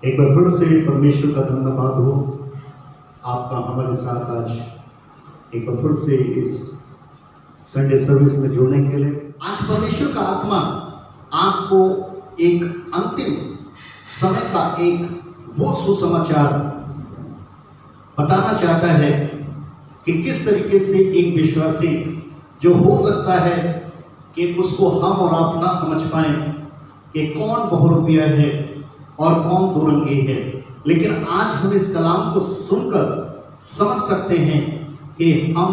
एक बार फिर से परमेश्वर का धन्यवाद हो आपका हमारे साथ आज एक बार फिर से इस संडे सर्विस में जुड़ने के लिए। आज परमेश्वर का आत्मा आपको एक अंतिम समय का एक वो सुसमाचार बताना चाहता है कि किस तरीके से एक विश्वासी जो हो सकता है कि उसको हम और आप ना समझ पाए कि कौन बहुरूपिया है और कौन दोरंगी है, लेकिन आज हम इस कलाम को सुनकर समझ सकते हैं कि हम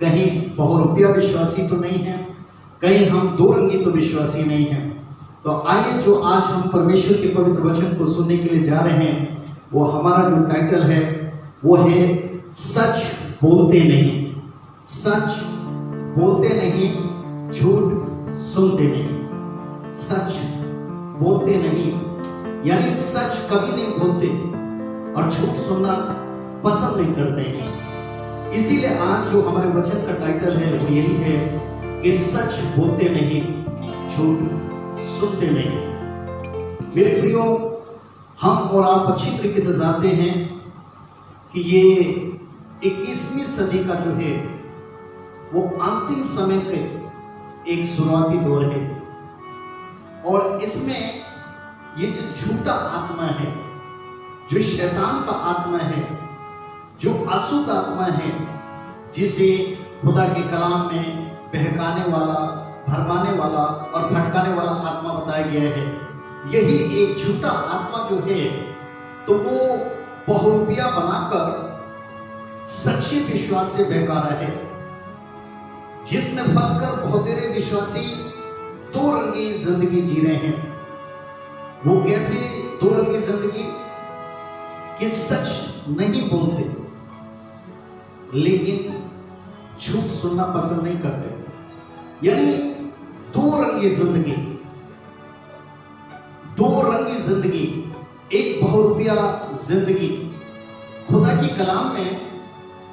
कहीं बहुरूपिया विश्वासी तो नहीं हैं, कहीं हम दोरंगी तो विश्वासी नहीं हैं। तो आइए जो आज हम परमेश्वर के पवित्र वचन को सुनने के लिए जा रहे हैं, वो हमारा जो टाइटल है वो है सच बोलते नहीं। सच बोलते नहीं, झूठ सुनते नहीं। सच बोलते नहीं यानी सच कभी नहीं बोलते और झूठ सुनना पसंद नहीं करते हैं। इसीलिए आज जो हमारे वचन का टाइटल है वो यही है कि सच बोलते नहीं, झूठ सुनते नहीं। मेरे प्रियो, हम और आप अच्छी तरीके से जानते हैं कि ये 21वीं सदी का जो है वो अंतिम समय के एक शुरुआती दौर है और इसमें ये जो झूठा आत्मा है, जो शैतान का आत्मा है, जो अशुद्ध आत्मा है, जिसे खुदा के कलाम में बहकाने वाला, भरमाने वाला और भटकाने वाला आत्मा बताया गया है, यही एक झूठा आत्मा जो है तो वो बहुरूपिया बनाकर सच्चे विश्वास से बहकारा है, जिसमें फंसकर बहुत सारे विश्वासी दो रंगी जिंदगी जी रहे हैं। वो कैसे दो रंगी जिंदगी कि सच नहीं बोलते लेकिन झूठ सुनना पसंद नहीं करते, यानी दो रंगी जिंदगी। दो रंगी जिंदगी, एक बहुरूपिया जिंदगी। खुदा की कलाम में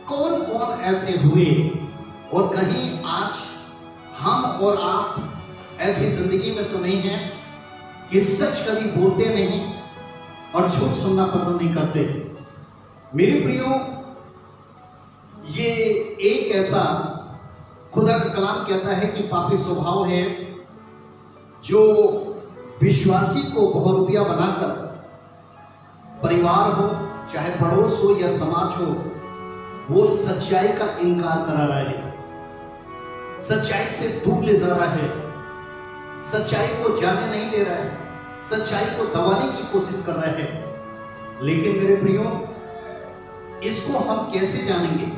कौन कौन ऐसे हुए और कहीं आज हम और आप ऐसी जिंदगी में तो नहीं है कि सच कभी बोलते नहीं और झूठ सुनना पसंद नहीं करते। मेरे प्रियो, ये एक ऐसा खुदा का कलाम कहता है कि पापी स्वभाव है जो विश्वासी को बहुरूपिया बनाकर परिवार हो, चाहे पड़ोस हो या समाज हो, वो सच्चाई का इनकार करा रहा है, सच्चाई से दूर ले जा रहा है, सच्चाई को जाने नहीं दे रहा है, सच्चाई को दबाने की कोशिश कर रहा है। लेकिन मेरे प्रियो, इसको हम कैसे जानेंगे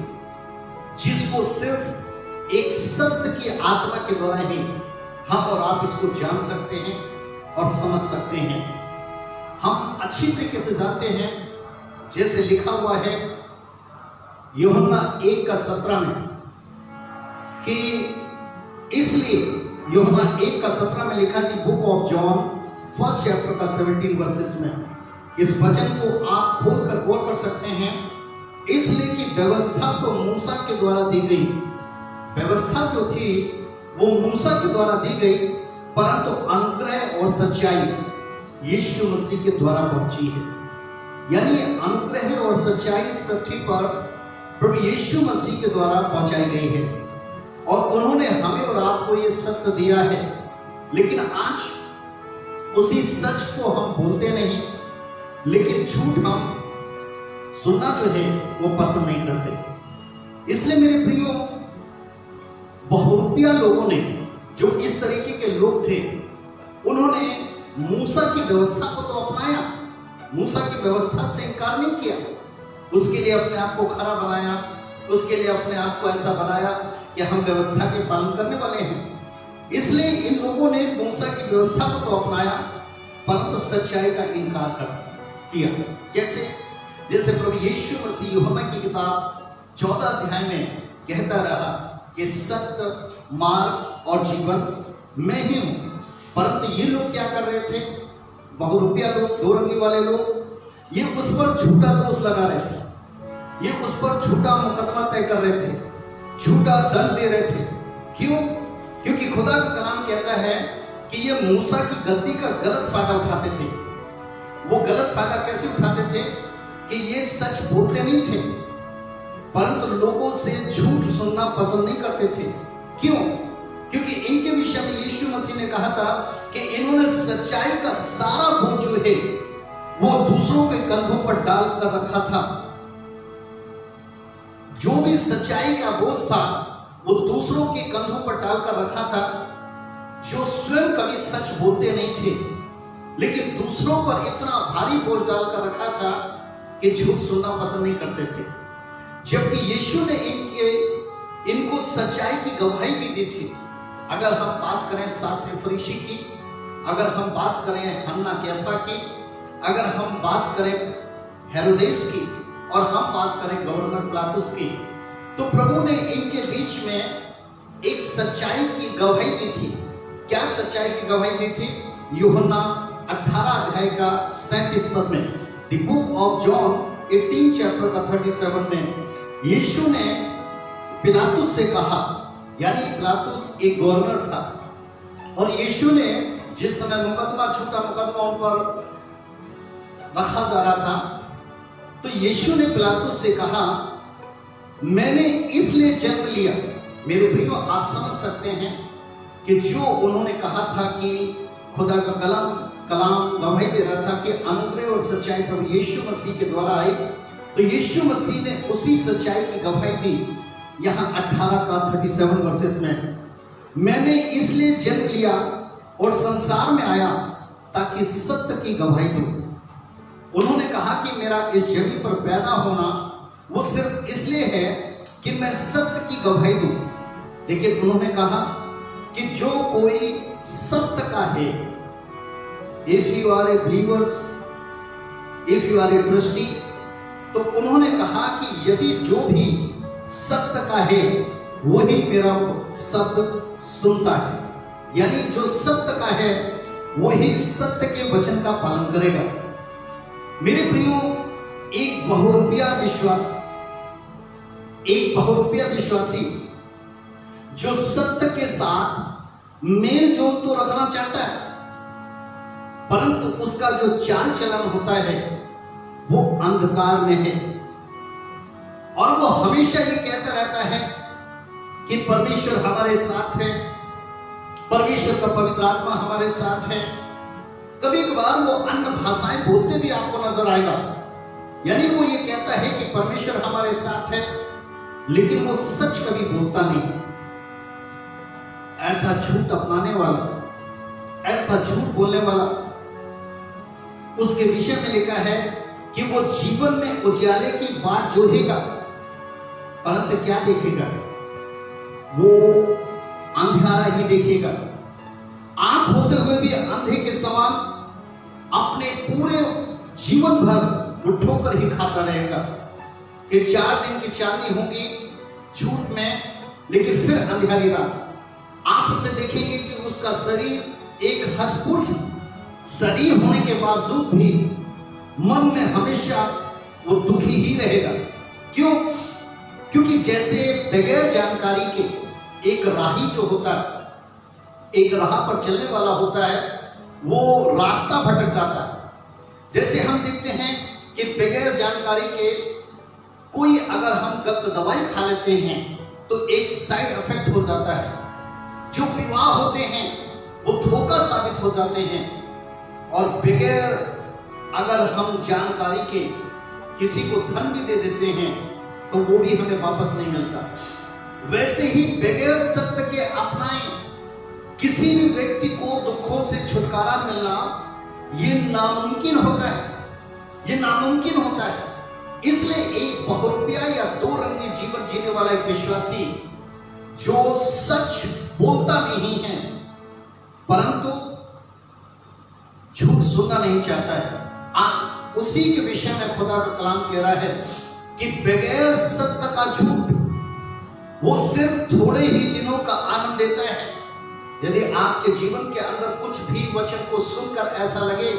जिसको सिर्फ एक सत्य की आत्मा के द्वारा ही हम और आप इसको जान सकते हैं और समझ सकते हैं। हम अच्छी तरीके से जानते हैं, जैसे लिखा हुआ है यूहन्ना 1:17 में कि इसलिए यूहन्ना 1:17 में लिखा कि book of John 1st chapter का 17 वर्सेस में इस वचन को आप खोलकर गौर कर सकते हैं। इसलिए कि व्यवस्था तो मूसा के द्वारा दी गई थी, व्यवस्था जो थी वो मूसा के द्वारा दी गई, परंतु अनुग्रह और सच्चाई यीशु मसीह के द्वारा पहुंची है। यानी अनुग्रह और सच्चाई इस पृथ्वी पर प्रभु यीशु मसीह के द्वारा पहुंचाई गई है और उन्होंने हमें और आपको ये सत्य दिया है। लेकिन आज उसी सच को हम बोलते नहीं, लेकिन झूठ हम सुनना जो है वो पसंद नहीं करते। इसलिए मेरे प्रियो, बहुरूपिया लोगों ने, जो इस तरीके के लोग थे, उन्होंने मूसा की व्यवस्था को तो अपनाया, मूसा की व्यवस्था से इनकार नहीं किया, उसके लिए अपने आप को खरा बनाया, उसके लिए अपने आप को ऐसा बनाया कि हम व्यवस्था के पालन करने वाले हैं। इसलिए इन लोगों ने मूसा की व्यवस्था को तो अपनाया, परंतु सच्चाई का इनकार किया। कैसे? जैसे प्रभु यीशु मसीह यूहन्ना की किताब 14 अध्याय में कहता रहा कि सत्य, मार्ग और जीवन मैं ही हूं। परंतु ये लोग क्या कर रहे थे? बहुरूपिया लोग, दो रंगी वाले लोग, ये उस पर झूठा दोष लगा रहे थे, ये उस पर झूठा मुकदमा तय कर रहे थे, झूठा दंड दे रहे थे। क्यों? क्योंकि खुदा का कलाम कहता है कि ये मूसा की गलती का गलत फायदा उठाते थे। वो गलत फायदा कैसे उठाते थे कि ये सच बोलते नहीं थे, परंतु लोगों से झूठ सुनना पसंद नहीं करते थे। क्यों? क्योंकि इनके विषय में यीशु मसीह ने कहा था कि इन्होंने सच्चाई का सारा बोझ जो है वो दूसरों के कंधों पर डाल कर रखा था। जो भी सच्चाई का बोझ था वो दूसरों के कंधों पर डालकर रखा था, जो स्वयं कभी सच बोलते नहीं थे, लेकिन दूसरों पर इतना भारी बोझ डालकर रखा था कि झूठ सुनना पसंद नहीं करते थे। जबकि यीशु ने इनको सच्चाई की गवाही भी दी थी। अगर हम बात करें शास्त्री फरीसी की, अगर हम बात करें हन्ना कैफा की, अगर हम बात करें हेरोदेस की, और हम बात करें गवर्नर पिलातुस की, तो प्रभु ने इनके बीच में एक सच्चाई की गवाही दी थी। क्या सच्चाई की गवाही दी थी? यूहन्ना 18 अध्याय का 37 पद में, the book of John 18 chapter का 37 में यीशु ने पिलातुस से कहा, यानी पिलातुस एक गवर्नर था, और यीशु ने जिस समय झूठा मुकदमा उन पर रखा जा रहा था, तो यीशु ने पिलातुस से कहा, मैंने इसलिए जन्म लिया। मेरे प्रियो, आप समझ सकते हैं कि जो उन्होंने कहा था कि खुदा का कलाम गवाही दे रहा था कि अनुग्रह और सच्चाई प्रभु यीशु मसीह के द्वारा आई, तो यीशु मसीह ने उसी सच्चाई की गवाही दी। यहाँ 18 का 37 वर्सेस में, मैंने इसलिए जन्म लिया और संसार में आया ताकि सत्य की गवाही दूं। उन्होंने कहा कि मेरा इस जमीन पर पैदा होना वो सिर्फ इसलिए है कि मैं सत्य की गवाही दूं। लेकिन उन्होंने कहा कि जो कोई सत्य का है, if you are a believers, if you are a trustee, तो उन्होंने कहा कि यदि जो भी सत्य का है वही मेरा शब्द सुनता है, यानी जो सत्य का है वही सत्य के वचन का पालन करेगा। मेरे प्रियो, एक बहुरूपिया विश्वासी जो सत्य के साथ मेल जोल तो रखना चाहता है, परंतु उसका जो चाल चलन होता है वो अंधकार में है, और वो हमेशा ये कहता रहता है कि परमेश्वर हमारे साथ है, परमेश्वर का पवित्र आत्मा हमारे साथ है। कभी कभार वो अन्य भाषाएं बोलते भी आपको नजर आएगा, यानी वो ये कहता है कि परमेश्वर हमारे साथ है, लेकिन वो सच कभी बोलता नहीं। ऐसा झूठ अपनाने वाला, ऐसा झूठ बोलने वाला, उसके विषय में लिखा है कि वो जीवन में उजाले की बात जोहेगा, परंतु क्या देखेगा? वो अंधियारा ही देखेगा। आंख होते हुए भी अंधे के समान अपने पूरे जीवन भर वो ठोकर ही खाता रहेगा कि 4 दिन की चांदनी होगी झूठ में, लेकिन फिर अंधियारी रात। आप उसे देखेंगे कि उसका शरीर एक हष्टपुष्ट शरीर होने के बावजूद भी मन में हमेशा वो दुखी ही रहेगा। क्यों? क्योंकि जैसे बगैर जानकारी के एक राही जो होता है, एक राह पर चलने वाला होता है, वो रास्ता भटक जाता है। जैसे हम देखते हैं कि बगैर जानकारी के कोई अगर हम गलत दवाई खा लेते हैं तो एक साइड इफेक्ट हो जाता है। जो विवाह होते हैं वो धोखा साबित हो जाते हैं, और बगैर अगर हम जानकारी के किसी को धन भी दे देते हैं तो वो भी हमें वापस नहीं मिलता। वैसे ही बगैर सत्य के अपनाए किसी भी व्यक्ति को दुखों से छुटकारा मिलना ये नामुमकिन होता है, ये नामुमकिन होता है। इसलिए एक बहुरूपिया या 2 रंगी जीवन जीने वाला एक विश्वासी जो सच बोलता नहीं है परंतु झूठ सुनना नहीं चाहता है, आज उसी के विषय में खुदा का कलाम कह रहा है कि बगैर सत्य का झूठ वो सिर्फ थोड़े ही दिनों का आनंद देता है। यदि आपके जीवन के अंदर कुछ भी वचन को सुनकर ऐसा लगे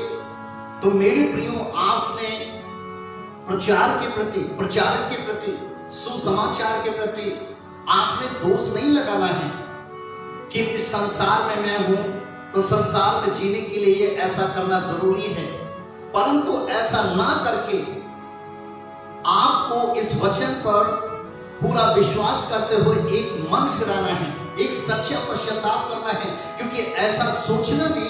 तो मेरे प्रियो, आपने प्रचारक के प्रति, सुसमाचार के प्रति आपने दोष नहीं लगाना है कि इस संसार में मैं हूं तो संसार में जीने के लिए ऐसा करना जरूरी है। परंतु ऐसा ना करके आपको इस वचन पर पूरा विश्वास करते हुए एक मन फिराना है, एक सच्चा पश्चाताप करना है, क्योंकि ऐसा सोचना भी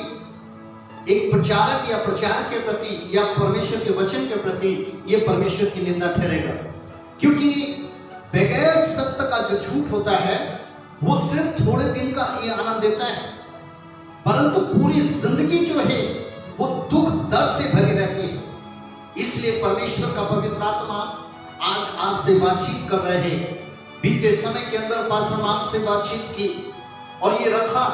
एक प्रचारक या प्रचार के प्रति या परमेश्वर के वचन के प्रति ये परमेश्वर की निंदा ठहरेगा। क्योंकि बगैर सत्य का जो झूठ होता है वो सिर्फ थोड़े दिन का ये आनंद देता है, परंतु पूरी जिंदगी जो है वो दुख दर्द से भरी रहती है। इसलिए परमेश्वर का पवित्र आत्मा आज आपसे बातचीत कर रहे हैं। बीते समय के अंदर पास्टर आपसे बातचीत की और ये रखा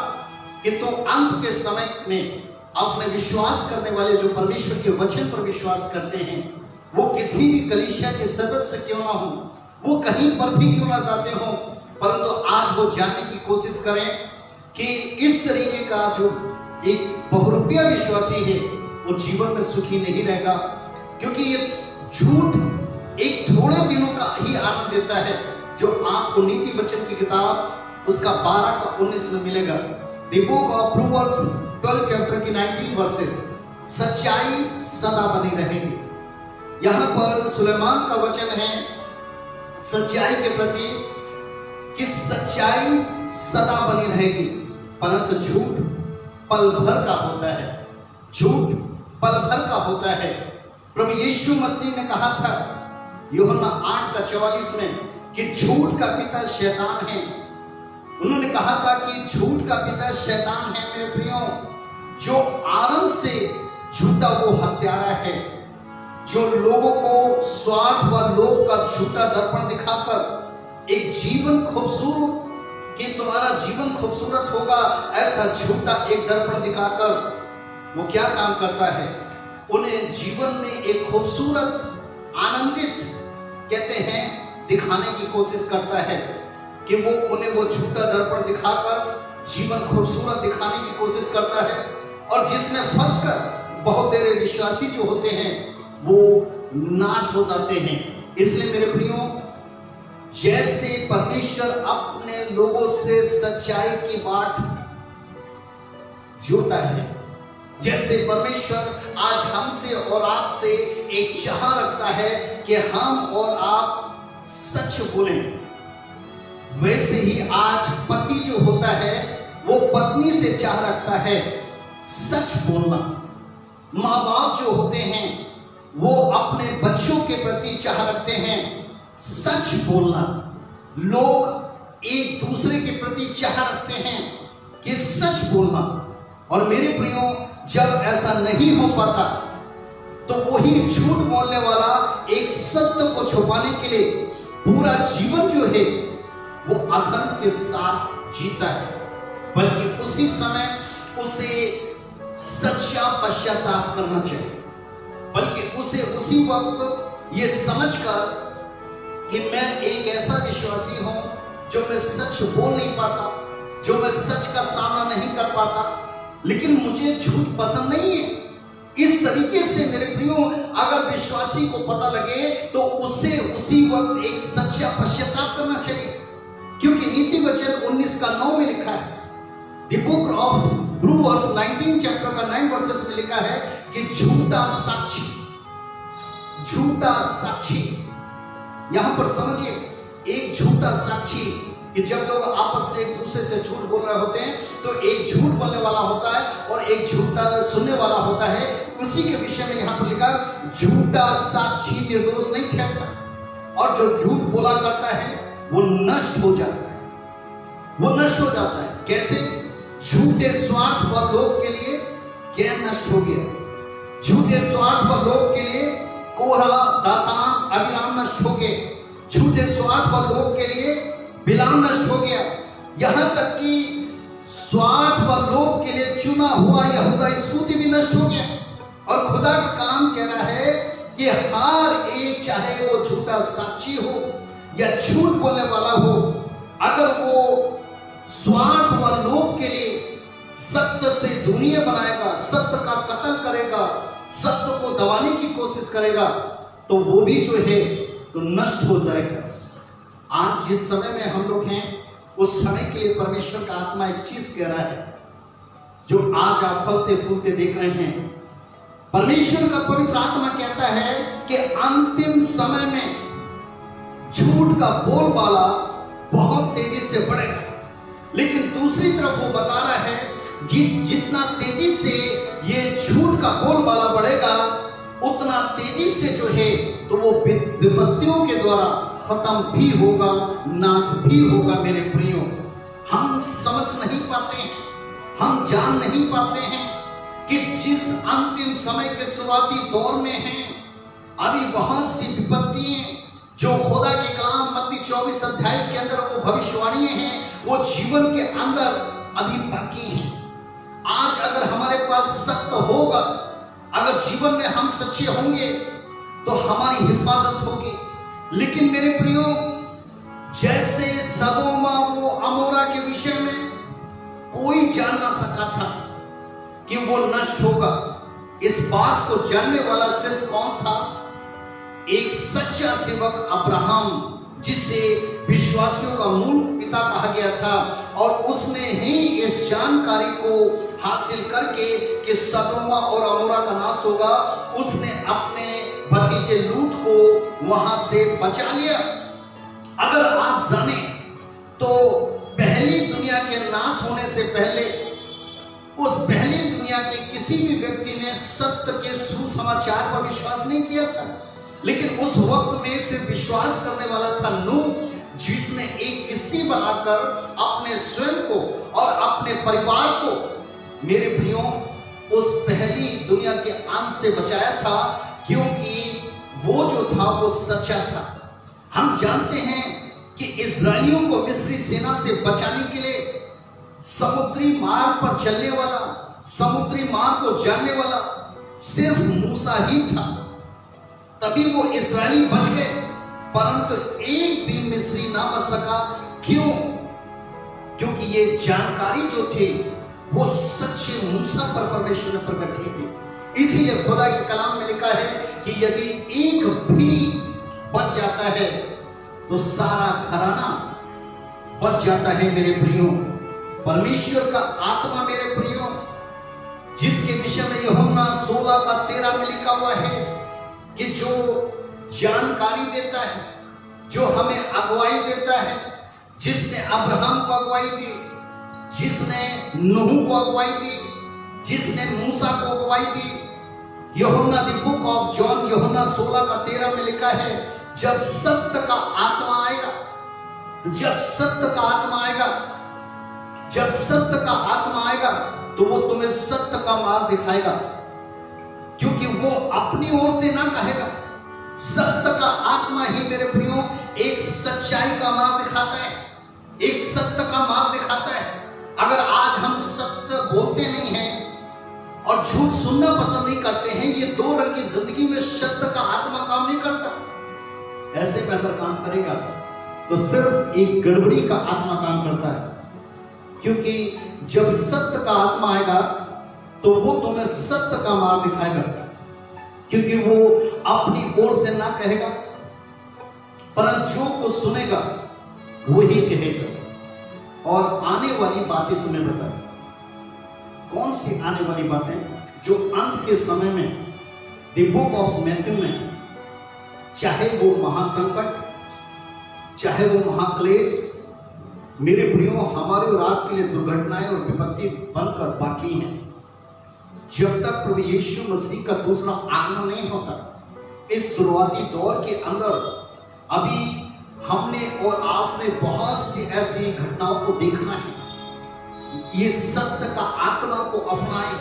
कि तो अंत के समय में अपने विश्वास करने वाले जो परमेश्वर के वचन पर विश्वास करते हैं, वो किसी भी कलीसिया के सदस्य क्यों ना हो, वो कहीं पर भी क्यों ना जाते हो, परंतु आज वो जानने की कोशिश करें कि इस तरीके का जो एक बहुरूपिया विश्वासी है वो जीवन में सुखी नहीं रहेगा। क्योंकि ये झूठ एक थोड़े दिनों का ही आनंद देता है, जो आपको नीति वचन की किताब उसका 12 का 19 में मिलेगा। The book of Proverbs 12 chapter की 19 verses, सच्चाई सदा बनी रहेगी। यहाँ पर सुलेमान का वचन है सच्चाई के प्रति कि सच्चाई सदा बनी रहेगी, परंतु झूठ पल भर का होता है। झूठ पल भर का होता है। प्रभु यीशु मसीह ने कहा था यूहन्ना 8 का 44 में कि झूठ का पिता शैतान है। उन्होंने कहा था कि झूठ का पिता शैतान है मेरे प्रियो, जो आरंभ से झूठा वो हत्यारा है, जो लोगों को स्वार्थ व लोभ का झूठा दर्पण दिखाकर एक जीवन खूबसूरत कि तुम्हारा जीवन खूबसूरत होगा ऐसा झूठा एक दर्पण दिखाकर वो क्या काम करता है, उन्हें जीवन में एक खूबसूरत आनंदित कहते हैं दिखाने की कोशिश करता है कि वो उन्हें वो झूठा दर्पण दिखाकर जीवन खूबसूरत दिखाने की कोशिश करता है, और जिसमें फंसकर बहुत तेरे विश्वासी जो होते हैं वो नाश हो जाते हैं। इसलिए मेरे प्रियो, जैसे परमेश्वर अपने लोगों से सच्चाई की बाट जोता है, जैसे परमेश्वर आज हमसे और आपसे एक चाह रखता है कि हम और आप सच बोलें, वैसे ही आज पति जो होता है वो पत्नी से चाह रखता है सच बोलना। माँ बाप जो होते हैं वो अपने बच्चों के प्रति चाह रखते हैं सच बोलना। लोग एक दूसरे के प्रति चाह रखते हैं कि सच बोलना। और मेरे प्रियो, जब ऐसा नहीं हो पाता तो वही झूठ बोलने वाला एक सत्य को छुपाने के लिए पूरा जीवन जो है वो अधर्म के साथ जीता है, बल्कि उसी समय उसे सच्चा पश्चाताप करना चाहिए, बल्कि उसे उसी वक्त ये समझकर कि मैं एक ऐसा विश्वासी हूं जो मैं सच बोल नहीं पाता, जो मैं सच का सामना नहीं कर पाता, लेकिन मुझे झूठ पसंद नहीं है। इस तरीके से मेरे प्रियो, अगर विश्वासी को पता लगे तो उसे उसी वक्त एक सच्चा पश्चाताप करना चाहिए, क्योंकि नीति वचन 19 का 9 में लिखा है, The book of Proverbs 19 chapter का 9 verses में लिखा है कि झूठा साक्षी, झूठा साक्षी। यहां पर समझिए, एक झूठा साक्षी कि जब लोग आपस में एक दूसरे से झूठ बोल रहे होते हैं तो एक झूठ बोलने वाला होता है और एक झूठा सुनने वाला होता है। उसी के विषय में यहां पर लिखा, झूठा साक्षी निर्दोष नहीं ठहरता, और जो झूठ बोला करता है वो नष्ट हो जाता है, वो नष्ट हो जाता है। कैसे? झूठे स्वार्थ व लोभ के लिए ज्ञान नष्ट हो गया, झूठे स्वार्थ व लोभ के लिए कोरह, दातान, अबिराम नष्ट हो गए, झूठे स्वार्थ व लोभ के लिए बिलाम नष्ट हो गया, यहां तक कि स्वार्थ व लोभ के लिए चुना हुआ यहूदा इस्करियोती भी नष्ट हो गया। और खुदा का काम कह रहा है कि हर एक, चाहे वो झूठा साक्षी हो या झूठ बोलने वाला हो, अगर वो स्वार्थ व लोभ के लिए सत्य से दुनिया बनाएगा, सत्य का कत्ल करेगा, सत्य को दबाने की कोशिश करेगा, तो वो भी जो है तो नष्ट हो जाएगा। आज जिस समय में हम लोग हैं उस समय के लिए परमेश्वर का आत्मा एक चीज कह रहा है, जो आज आप फलते फूलते देख रहे हैं, परमेश्वर का पवित्र आत्मा कहता है कि अंतिम समय में झूठ का बोलबाला बहुत तेजी से बढ़ेगा। लेकिन दूसरी तरफ वो बता रहा है जितना तेजी से ये झूठ का बोलबाला बढ़ेगा, उतना तेजी से जो है तो वो विपत्तियों के द्वारा खत्म भी होगा, नाश भी होगा। मेरे प्रियो, हम समझ नहीं पाते हैं, हम जान नहीं पाते हैं कि जिस अंतिम समय के शुरुआती दौर में हैं, अभी बहुत सी विपत्तियां जो खुदा के कलाम मत्ती 24 अध्याय के अंदर वो भविष्यवाणियां हैं, वो जीवन के अंदर अभी बाकी हैं। आज अगर हमारे पास सत्य होगा, अगर जीवन में हम सच्चे होंगे तो हमारी हिफाजत होगी। लेकिन मेरे प्रियो, जैसे सदोमा वो अमोरा के विषय में कोई जान ना सका था कि वो नष्ट होगा, इस बात को जानने वाला सिर्फ कौन था? एक सच्चा सेवक अब्राहम, जिसे विश्वासियों का मूल पिता कहा गया था, और उसने ही इस जानकारी को हासिल करके कि सदोमा और अमोरा का नाश होगा, उसने अपने भतीजे लूत को वहां से बचा लिया। अगर आप जाने तो पहली दुनिया के नाश होने से पहले उस पहली दुनिया के किसी भी व्यक्ति ने सत्य के सुसमाचार पर विश्वास नहीं किया था। लेकिन उस वक्त में सिर्फ विश्वास करने वाला था नूह, जिसने एक किश्ती बनाकर अपने स्वयं को और अपने परिवार को, मेरे प्रियो, उस पहली दुनिया के अंत से बचाया था, क्योंकि वो जो था वो सच्चा था। हम जानते हैं कि इस्राएलियों को मिस्री सेना से बचाने के लिए समुद्री मार्ग पर चलने वाला, समुद्री मार्ग को जानने वाला सिर्फ मूसा ही था, तभी वो इस्राएली बच गए। परंतु एक भी मिस्री ना बच सका। क्यों? क्योंकि ये जानकारी जो थी वो सच्चे मूसा पर परमेश्वर ने प्रकट की थी। इसीलिए खुदा के कलाम में लिखा है कि यदि एक भी बच जाता है तो सारा घराना बच जाता है। मेरे प्रियो, परमेश्वर का आत्मा, मेरे प्रियो, जिसके विषय में यूहन्ना 16:13 में लिखा हुआ है कि जो जानकारी देता है, जो हमें अगुवाई देता है, जिसने अब्राहम को अगुवाई दी, जिसने नूह को अगुवाई दी, जिसने मूसा को अगुवाई दी। यूहन्ना द बुक ऑफ जॉन, यूहन्ना 16:13 में लिखा है, जब सत्य का आत्मा आएगा, जब सत्य का आत्मा आएगा, जब सत्य का आत्मा आएगा तो वो तुम्हें सत्य का मार्ग दिखाएगा। क्योंकि वो अपनी ओर से ना कहेगा, सत्य का आत्मा ही, मेरे प्रियो, एक सच्चाई का मार्ग दिखाता है, एक सत्य का मार्ग दिखाता है। अगर आज हम सत्य बोलते नहीं हैं और झूठ सुनना पसंद नहीं करते हैं, ये दो रंग की जिंदगी में सत्य का आत्मा काम नहीं करता। ऐसे में अगर काम करेगा तो सिर्फ एक गड़बड़ी का आत्मा काम करता है। क्योंकि जब सत्य का आत्मा आएगा तो वो तुम्हें सत्य का मार्ग दिखाएगा, क्योंकि वो अपनी ओर से ना कहेगा, परंतु जो कुछ सुनेगा वही कहेगा और आने वाली बातें तुम्हें बताएगा। कौन सी आने वाली बातें? जो अंत के समय में द बुक ऑफ मैथ्यू में, चाहे वो महासंकट, चाहे वो महाक्लेश, मेरे प्रियो, हमारे और आपके लिए दुर्घटनाएं और विपत्ति बनकर बाकी हैं। जब तक प्रभु यीशु मसीह का दूसरा आगमन नहीं होता, इस शुरुआती दौर के अंदर अभी हमने और आपने बहुत सी ऐसी घटनाओं को देखना है। ये सत्य का आत्मा को अपनाएं,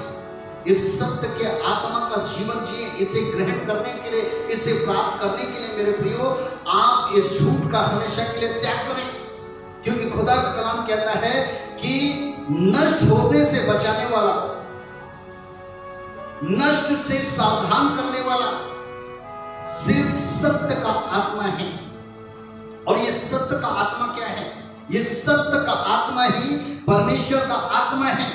इस सत्य के आत्मा का जीवन जिए, इसे ग्रहण करने के लिए, इसे प्राप्त करने के लिए मेरे प्रियो, आप इस झूठ का हमेशा के लिए त्याग करें। क्योंकि खुदा का कलाम कहता है कि नष्ट होने से बचाने वाला, नष्ट से सावधान करने वाला सिर्फ सत्य का आत्मा है। और ये सत्य का आत्मा क्या है? ये सत्य का आत्मा ही परमेश्वर का आत्मा है,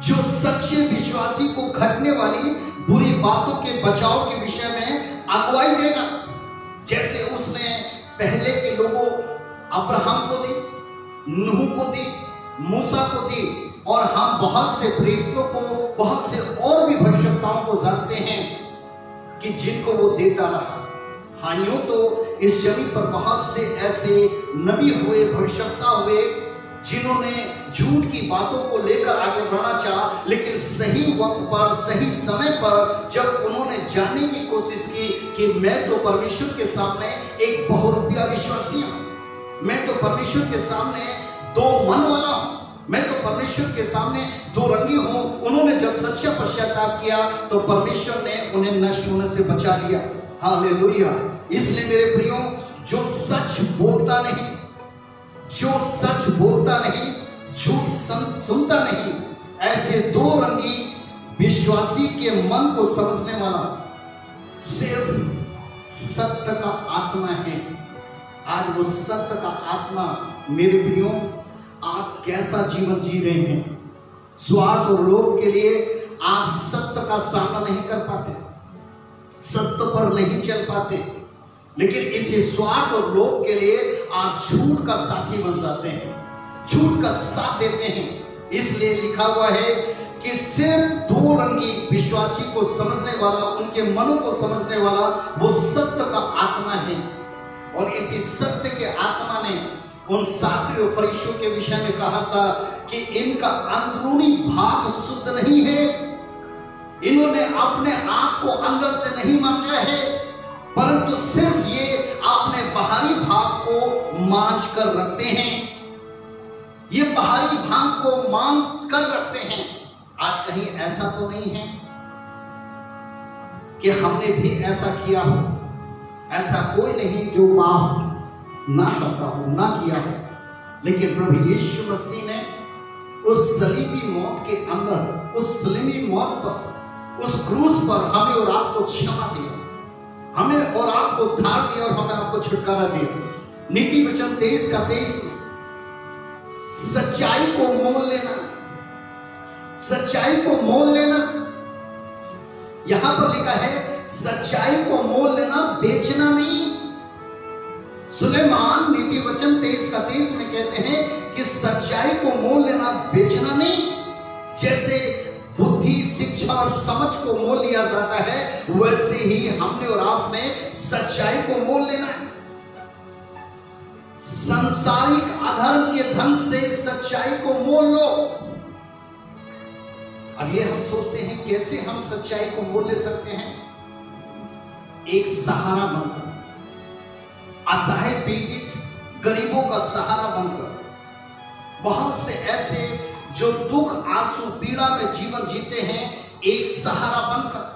जो सच्चे विश्वासी को घटने वाली बुरी बातों के बचाव के विषय में अगुवाई देगा। जैसे उसने पहले के लोगों अब्राहम को दी, नूह को दी, मूसा को दी, और हम बहुत से प्रेरितों को बहुत से और भी भविष्यताओं को जानते हैं कि जिनको वो देता रहा। हाँ, यूं तो इस जमीन पर बहुत से ऐसे नबी हुए, भविष्यता हुए, जिन्होंने झूठ की बातों को लेकर आगे बढ़ना चाहा, लेकिन सही वक्त पर, सही समय पर जब उन्होंने जानने की कोशिश की कि मैं तो परमेश्वर के सामने एक बहुरूपिया विश्वासी हूं, मैं तो परमेश्वर के सामने दो मन वाला हूं, मैं तो परमेश्वर के सामने दो रंगी हूं, उन्होंने जब सच्चा पश्चाताप किया तो परमेश्वर ने उन्हें नष्ट होने से बचा लिया। हालेलुया। इसलिए मेरे प्रियो, जो सच बोलता नहीं, जो सच बोलता नहीं, झूठ सुनता नहीं, ऐसे दो रंगी विश्वासी के मन को समझने वाला सिर्फ सत्य का आत्मा है। आज वो सत्य का आत्मा, मेरे प्रियो, आप कैसा जीवन जी रहे हैं? स्वार्थ और लोभ के लिए आप सत्य का सामना नहीं कर पाते, सत्य पर नहीं चल पाते, लेकिन इसी स्वार्थ और लोभ के लिए आप झूठ का साथी बन जाते हैं, झूठ का साथ देते हैं। इसलिए लिखा हुआ है कि सिर्फ दो रंगी विश्वासी को समझने वाला, उनके मनों को समझने वाला वो सत्य का आत्मा है। और इसी सत्य के आत्मा ने उन शास्त्री और फरीसियों के विषय में कहा था कि इनका अंदरूनी भाग शुद्ध नहीं है, इन्होंने अपने आप को अंदर से नहीं मांझा है, परंतु सिर्फ ये अपने बाहरी भाग को मांझ कर रखते हैं, ये बाहरी भाग को मांझ कर रखते हैं। आज कहीं ऐसा तो नहीं है कि हमने भी ऐसा किया हो? ऐसा कोई नहीं जो माफ ना करता हो, ना किया हो, लेकिन प्रभु यीशु मसीह ने उस सलीबी मौत के अंदर, उस सलीबी मौत पर, उस क्रूस पर हमें और आपको क्षमा दिया, हमें और आपको उद्धार दिया और हमें आपको छुटकारा दिया। नीति वचन 23:23 में सच्चाई को मोल लेना, सच्चाई को मोल लेना, यहां पर लिखा है सच्चाई को मोल लेना, बेचना नहीं। सुलेमान नीति वचन 23:23 में कहते हैं कि सच्चाई को मोल लेना, बेचना नहीं। जैसे बुद्धि, शिक्षा और समझ को मोल लिया जाता है, वैसे ही हमने और आपने सच्चाई को मोल लेना है। सांसारिक अधर्म के धन से सच्चाई को मोल लो। अब ये हम सोचते हैं कैसे हम सच्चाई को मोल ले सकते हैं? एक सहारा बनकर, असहाय पीड़ित गरीबों का सहारा बनकर। बहुत से ऐसे जो दुख, आंसू, पीड़ा में जीवन जीते हैं, एक सहारा बनकर।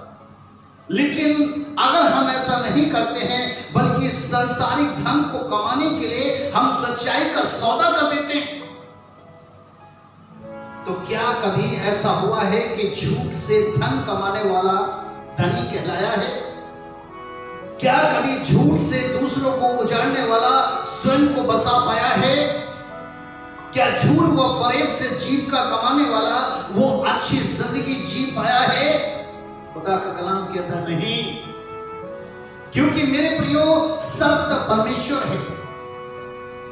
लेकिन अगर हम ऐसा नहीं करते हैं, बल्कि सांसारिक धन को कमाने के लिए हम सच्चाई का सौदा कर देते हैं, तो क्या कभी ऐसा हुआ है कि झूठ से धन कमाने वाला धनी कहलाया है? क्या कभी झूठ से दूसरों को उजाड़ने वाला स्वयं को बसा पाया है? क्या झूठ व फरेब से जीविका कमाने वाला वो अच्छी जिंदगी जी पाया है? खुदा का कलाम कहता नहीं, क्योंकि मेरे प्रियो, सत्य परमेश्वर है,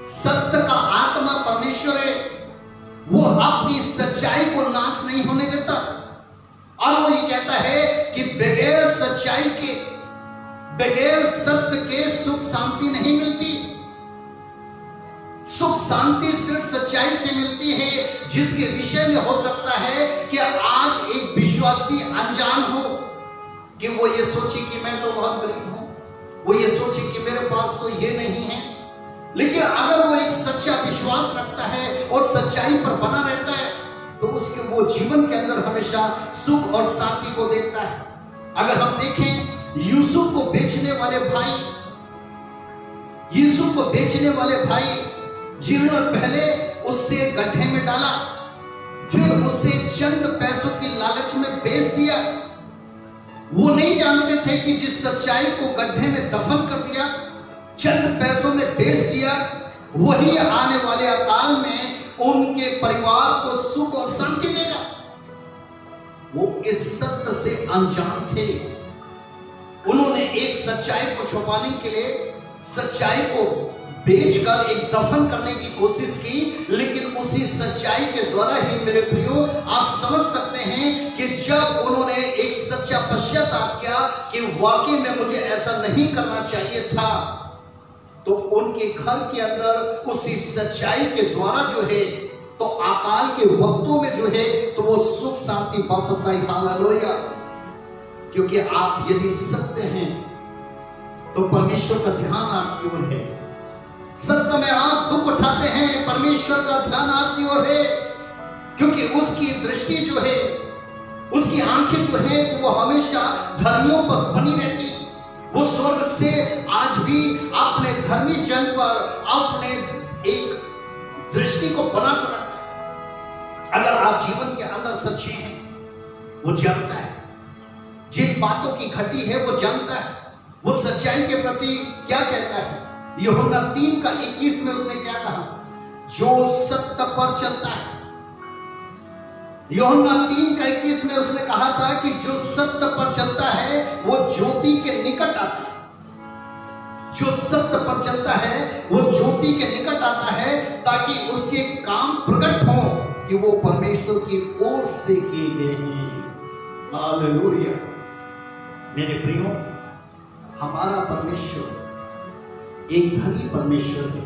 सत्य का आत्मा परमेश्वर है, वो अपनी सच्चाई को नाश नहीं होने देता। और वो ये कहता है कि बगैर सच्चाई के, बगैर सत्य के सुख शांति नहीं मिलती। सुख शांति सिर्फ सच्चाई से मिलती है, जिसके विषय में हो सकता है कि आज एक विश्वासी अनजान हो, कि वो ये सोचे कि मैं तो बहुत गरीब हूं, वो ये सोचे कि मेरे पास तो ये नहीं है। लेकिन अगर वो एक सच्चा विश्वास रखता है और सच्चाई पर बना रहता है, तो उसके वो जीवन के अंदर हमेशा सुख और शांति को देखता है। अगर हम देखें यूसुफ को बेचने वाले भाई, यूसुफ को बेचने वाले भाई जिन्होंने पहले उससे गड्ढे में डाला, फिर उसे चंद पैसों की लालच में बेच दिया। वो नहीं जानते थे कि जिस सच्चाई को गड्ढे में दफन कर दिया, चंद पैसों में बेच दिया, वही आने वाले अकाल में उनके परिवार को सुख और शांति देगा। वो इस सत्य से अनजान थे। उन्होंने एक सच्चाई को छुपाने के लिए सच्चाई को बेचकर एक दफन करने की कोशिश की, लेकिन उसी सच्चाई के द्वारा ही मेरे प्रियो आप समझ सकते हैं कि जब उन्होंने एक सच्चा पश्चाताप किया कि वाकई में मुझे ऐसा नहीं करना चाहिए था, तो उनके घर के अंदर उसी सच्चाई के द्वारा जो है तो अकाल के वक्तों में जो है तो वो सुख शांति वापस आई। हालेलुया। क्योंकि आप यदि सत्य हैं तो परमेश्वर का ध्यान आपकी ओर है। सत्य में आप दुख उठाते हैं, परमेश्वर का ध्यान आपकी ओर है, क्योंकि उसकी दृष्टि जो है, उसकी आंखें जो है वो हमेशा धर्मियों पर बनी रहती। वो स्वर्ग से आज भी अपने धर्मी जन पर अपने एक दृष्टि को बनाकर रखता है। अगर आप जीवन के अंदर सच्चे हैं, वो जानता है जिन बातों की घटी है, वो जानता है वो सच्चाई के प्रति क्या कहता है। यूहन्ना 3:21 में उसने क्या कहा? जो सत्य पर चलता है। यूहन्ना 3:21 में उसने कहा था कि जो सत्य पर चलता है वो ज्योति के निकट आता है। जो सत्य पर चलता है वो ज्योति के निकट आता है ताकि उसके काम प्रकट हो कि वो परमेश्वर की ओर से किए गए हैं। हालेलुया। मेरे प्रियो, हमारा परमेश्वर एक धनी परमेश्वर है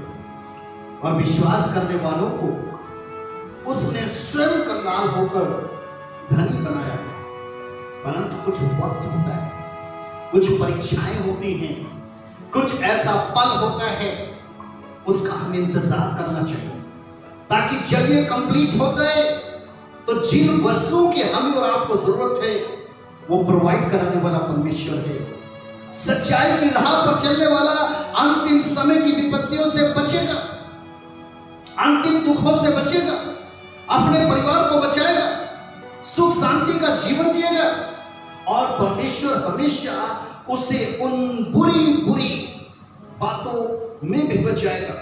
और विश्वास करने वालों को उसने स्वयं कंगाल होकर धनी बनाया है। परंतु कुछ वक्त होता है, कुछ परीक्षाएं होती हैं, कुछ ऐसा पल होता है, उसका हमें इंतजार करना चाहिए ताकि जब ये कंप्लीट हो जाए तो जिन वस्तुओं की हमें और आपको जरूरत है वो प्रोवाइड कराने वाला परमेश्वर है। सच्चाई की राह पर चलने वाला अंतिम समय की विपत्तियों से बचेगा, अंतिम दुखों से बचेगा, अपने परिवार को बचाएगा, सुख शांति का जीवन जिएगा और परमेश्वर हमेशा उसे उन बुरी बातों में भी बचाएगा।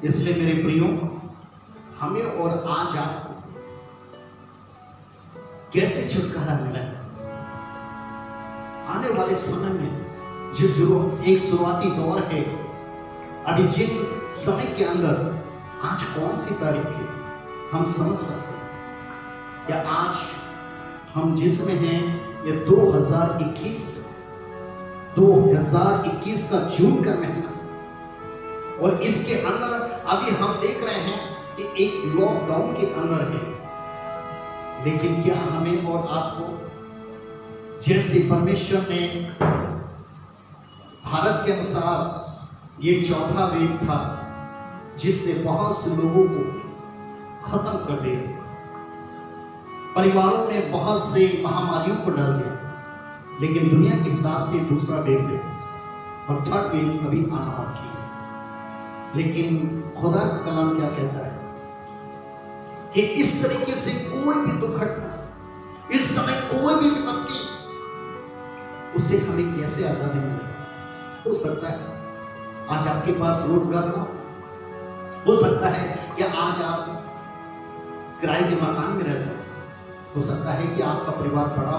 इसलिए मेरे प्रियो, हमें और आज आपको कैसे छुटकारा मिला है? आने वाले समय में जो एक शुरुआती दौर है, अभी जिन समय के अंदर आज कौन सी तारीख है हम समझ सकते हैं, या आज हम जिसमें हैं ये 2021 का जून का महीना, और इसके अंदर अभी हम देख रहे हैं कि एक लॉकडाउन के अंदर है। लेकिन क्या हमें और आपको, जैसे परमेश्वर ने भारत के अनुसार ये चौथा वेव था जिसने बहुत से लोगों को खत्म कर दिया, परिवारों में बहुत से महामारियों को डाल दिया, लेकिन दुनिया के हिसाब से दूसरा वेव है और थर्ड वेव अभी आना बाकी है। लेकिन खुदा का कलाम क्या कहता है कि इस तरीके से कोई भी दुर्घटना, इस समय कोई भी विपत्ति, उसे हमें कैसे आजादी मिलेगी? हो सकता है आज आपके पास रोजगार ना हो सकता है कि आज आप किराए के मकान में रहते हैं, हो सकता है कि आपका परिवार बड़ा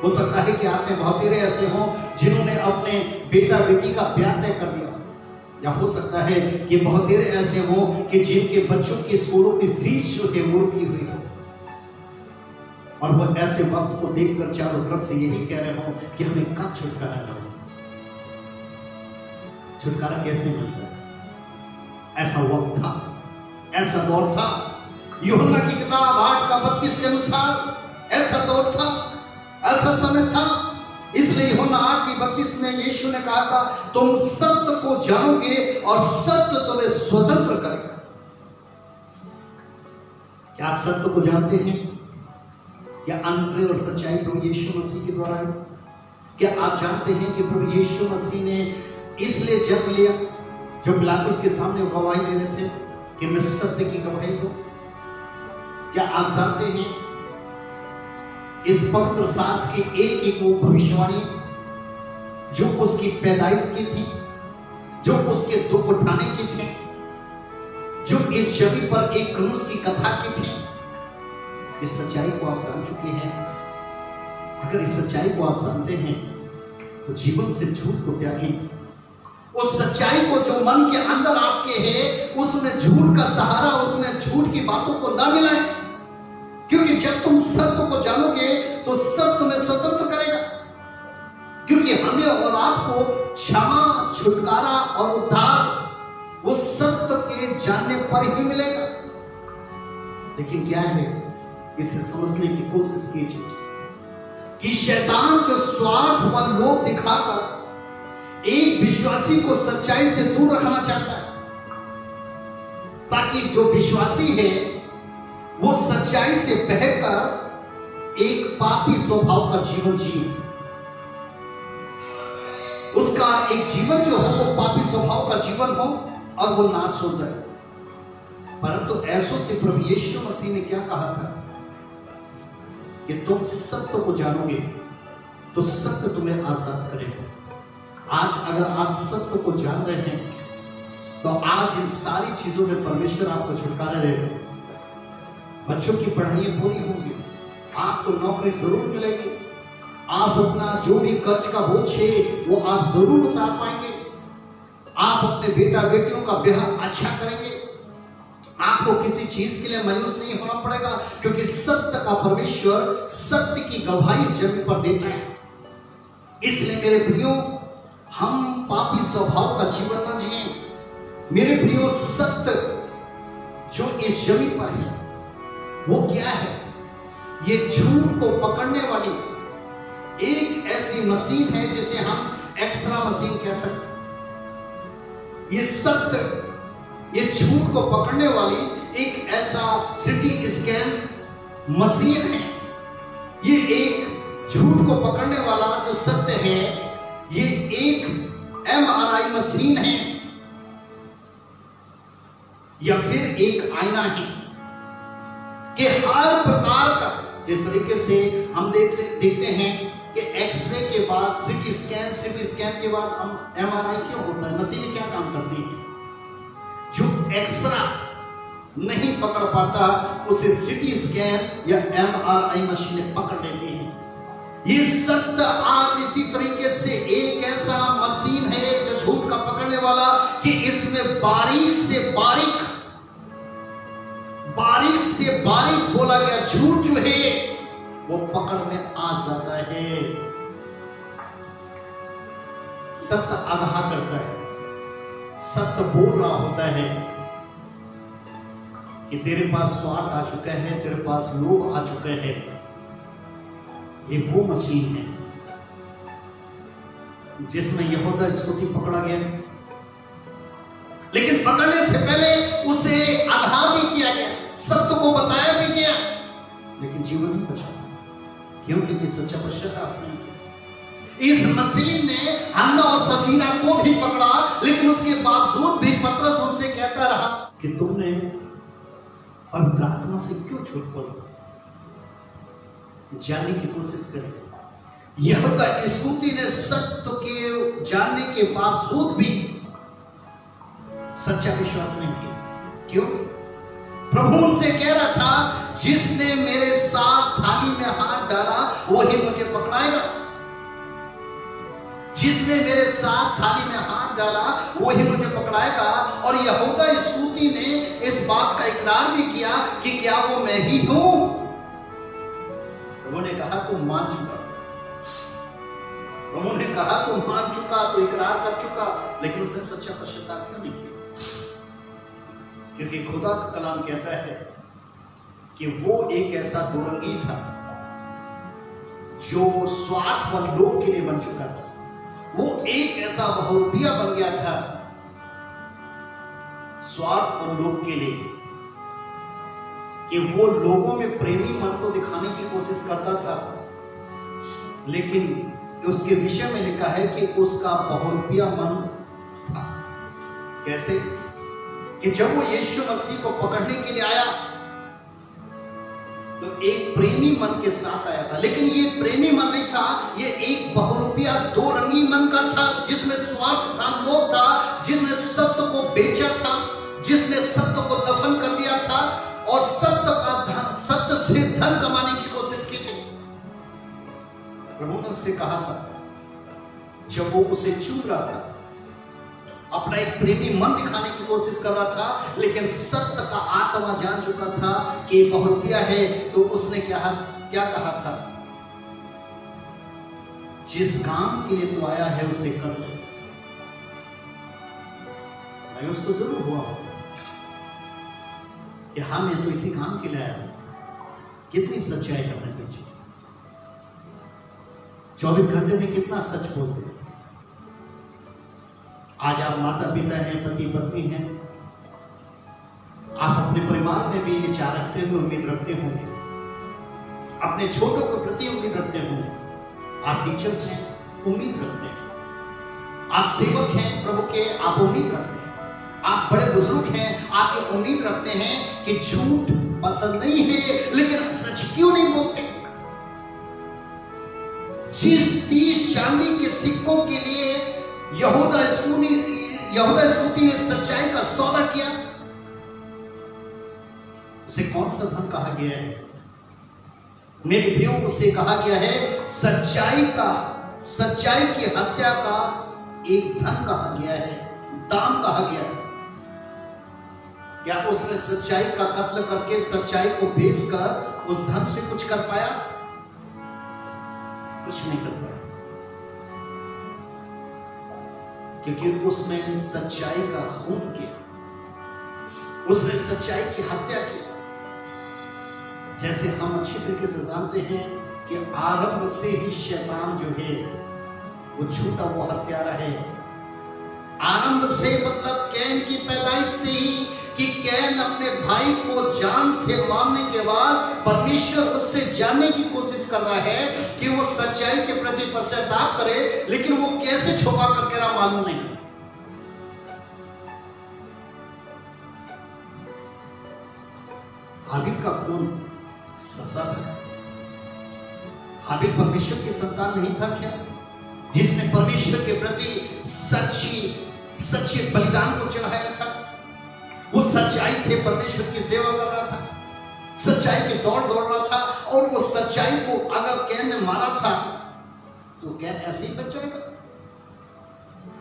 हो सकता है कि आप में बहुत सारे ऐसे हों जिन्होंने अपने बेटा बेटी का ब्याह तय कर दिया, या हो सकता है कि बहुत देर ऐसे हों कि जिनके बच्चों की स्कूलों की फीस जो है वो रुकी हुई हो, और वो ऐसे वक्त को देखकर चारों तरफ से यही कह रहे हो कि हमें कब छुटकारा मिले। छुटकारा कैसे मिलता है? ऐसा वक्त था, ऐसा दौर था, यूहन्ना की किताब 8:32 के अनुसार ऐसा दौर था, ऐसा समय था। इसलिए यूहन्ना 8:32 में यीशु ने कहा था, तुम सत्य को जानोगे और सत्य तुम्हें स्वतंत्र करेगा। क्या आप सत्य को जानते हैं? क्या अनुग्रह और सच्चाई प्रभु यीशु मसीह के द्वारा है? क्या आप जानते हैं कि प्रभु यीशु मसीह ने इसलिए जन्म लिया जो पिलातुस के सामने गवाही दे रहे थे कि मैं सत्य की गवाही दूं? क्या आप जानते हैं इस पवित्र शास्त्र की एक वो भविष्यवाणी जो उसकी पैदाइश की थी, जो उसके दुख उठाने की थी, जो इस जमीन पर एक क्रूस की कथा की थी? इस सच्चाई को आप जान चुके हैं। अगर इस सच्चाई को आप जानते हैं तो जीवन से झूठ को त्यागें, उस सच्चाई को जो मन के अंदर आपके है, उसमें झूठ का सहारा, उसमें झूठ की बातों को ना मिलाएं, क्योंकि जब तुम सत्य को जानोगे तो सत्य तुम्हें स्वतंत्र करेगा। क्योंकि हमें और आपको क्षमा, छुटकारा और उद्धार वो सत्य के जानने पर ही मिलेगा। लेकिन क्या है, इसे समझने की कोशिश कीजिए कि शैतान जो स्वार्थ व लोभ दिखाकर एक विश्वासी को सच्चाई से दूर रखना चाहता है, ताकि जो विश्वासी है वो सच्चाई से बहकर एक पापी स्वभाव का जीवन जिए। उसका एक जीवन जो हो वो पापी स्वभाव का जीवन हो और वो नाश हो जाए। परंतु ऐसों से प्रभु यीशु मसीह ने क्या कहा था कि तुम सत्य को जानोगे तो सत्य तुम्हें आजाद करेगा। आज अगर आप सत्य को जान रहे हैं तो आज इन सारी चीजों में परमेश्वर आपको छुटकारा देगा। बच्चों की पढ़ाइयां पूरी होंगी, आपको नौकरी जरूर मिलेगी, आप अपना जो भी कर्ज का बोझ है वो आप जरूर उतार पाएंगे, आप अपने बेटा बेटियों का ब्याह अच्छा करेंगे, आपको किसी चीज के लिए मायूस नहीं होना पड़ेगा, क्योंकि सत्य का परमेश्वर सत्य की गवाही जमीन पर देता है। इसलिए मेरे प्रियो, हम पापी स्वभाव का जीवन न जिए। मेरे प्रियो, सत्य जो इस जमीन पर है वो क्या है? ये झूठ को पकड़ने वाली एक ऐसी मशीन है जिसे हम एक्सरा मशीन कह सकते हैं। ये सत्य, ये झूठ को पकड़ने वाली एक ऐसा सिटी स्कैन मशीन है। ये एक झूठ को पकड़ने वाला जो सत्य है, ये एक MRI मशीन है या फिर एक आईना है कि हर प्रकार का, जिस तरीके से हम देखते हैं कि एक्सरे के बाद सिटी स्कैन के बाद हम MRI क्यों होता है, मशीनें क्या काम करती हैं? जो एक्सरा नहीं पकड़ पाता उसे सिटी स्कैन या MRI मशीनें पकड़ लेती हैं। ये सत्य आज इसी तरीके से एक ऐसा मशीन है जो झूठ का पकड़ने वाला कि इसमें बारीक से बारीक बोला गया झूठ जो है वो पकड़ में आ जाता है। सत्य आगाह करता है, सत्य बोल रहा होता है कि तेरे पास स्वार्थ आ चुका है, तेरे पास लोभ आ चुके हैं। ये वो मशीन है जिसमें यहूदा इस्करियोती पकड़ा गया, लेकिन पकड़ने से पहले उसे आगाह भी किया गया, सत्य को बताया भी गया, लेकिन जीवन नहीं बचा। क्यों? क्योंकि सच्चा पश्चाताप नहीं। इस मशीन ने हन्ना और सफीरा को भी पकड़ा, लेकिन उसके बावजूद भी पतरस उनसे कहता रहा कि तुमने पवित्र आत्मा से क्यों झूठ बोला? जानने की कोशिश करें। यहूदा इस्करियोती ने सत्य के जानने के बावजूद भी सच्चा विश्वास नहीं किया। क्यों? प्रभु उनसे कह रहा था, जिसने मेरे साथ थाली में हाथ डाला वही मुझे पकड़ाएगा। जिसने मेरे साथ थाली में हाथ डाला वही मुझे पकड़ाएगा। और यहूदा इस्करियोती ने इस बात का इकरार भी किया कि क्या वो मैं ही हूं? उन्होंने कहा तू मान चुका, उन्होंने कहा तू मान चुका, तो इकरार कर चुका, लेकिन उसने सच्चा पश्चाताप क्यों नहीं किया? क्योंकि खुदा का कलाम कहता है कि वो एक ऐसा दुरंगी था जो स्वार्थ व लोभ के लिए बन चुका था। वो एक ऐसा बहुरूपिया बन गया था स्वार्थ और लोभ के लिए, कि वो लोगों में प्रेमी मन तो दिखाने की कोशिश करता था, लेकिन उसके विषय में लिखा है कि उसका बहुरूपिया मन था। कैसे? कि जब वो यीशु मसीह को पकड़ने के लिए आया तो एक प्रेमी मन के साथ आया था, लेकिन ये प्रेमी मन नहीं था, ये एक बहुरूपिया दो रंगी मन का था, जिसमें स्वार्थ था, लोभ था, जिसने सत्य को बेचा था, जिसने सत्य को दफन कर दिया था और सत्य से धन कमाने की कोशिश की थी। प्रभु ने उससे कहा था, जब वो उसे चूम रहा था अपना एक प्रेमी मन दिखाने की कोशिश कर रहा था, लेकिन सत्य का आत्मा जान चुका था कि बहुरूपिया है। तो उसने क्या कहा था, जिस काम के लिए तू आया है उसे कर ले। मायूस तो जरूर हुआ कि हाँ मैं तो इसी काम के लिए आया हूं। कितनी सच्चाई है अपने पीछे, 24 घंटे में कितना सच बोलते हैं। आज आप माता पिता हैं, पति पत्नी हैं, आप अपने परिवार में भी ये चाह रखते होंगे, उम्मीद रखते होंगे, अपने छोटों के प्रति उम्मीद रखते होंगे। आप टीचर्स हैं, उम्मीद रखते हैं। आप सेवक हैं प्रभु के, आप उम्मीद रखते हैं। आप बड़े बुजुर्ग हैं, आप ये उम्मीद रखते हैं कि झूठ पसंद नहीं है, लेकिन सच क्यों नहीं बोलते। जिस 30 चांदी के सिक्कों के लिए यहूदा इस्करियोती ने सच्चाई का सौदा किया, उसे कौन सा धन कहा गया है? मेरे प्रियो, उसे कहा गया है सच्चाई की हत्या का एक धन कहा गया है, दाम कहा गया है। क्या उसने सच्चाई का कत्ल करके, सच्चाई को बेचकर उस धन से कुछ कर पाया? कुछ नहीं कर पाया, क्योंकि उसमें सच्चाई का खून किया, उसने सच्चाई की हत्या की। जैसे हम अच्छी तरीके से जानते हैं कि आरंभ से ही शैतान जो है वो झूठा, वो हत्यारा है। आरंभ से मतलब कैन की पैदाइश से ही, कि कैन अपने भाई को जान से मारने के बाद परमेश्वर उससे जानने की कोशिश कर रहा है कि वो सच्चाई के प्रति पश्चाताप करे, लेकिन वो कैसे छुपा करके रहा मालूम नहीं। हाबिल का खून सस्ता था। हाबिल परमेश्वर की संतान नहीं था क्या, जिसने परमेश्वर के प्रति सच्चे बलिदान को चढ़ाया था। वो सच्चाई से परमेश्वर की सेवा कर रहा था, सच्चाई की दौड़ रहा था, और वो सच्चाई को अगर कैन ने मारा था तो कैन ऐसे ही बच जाएगा।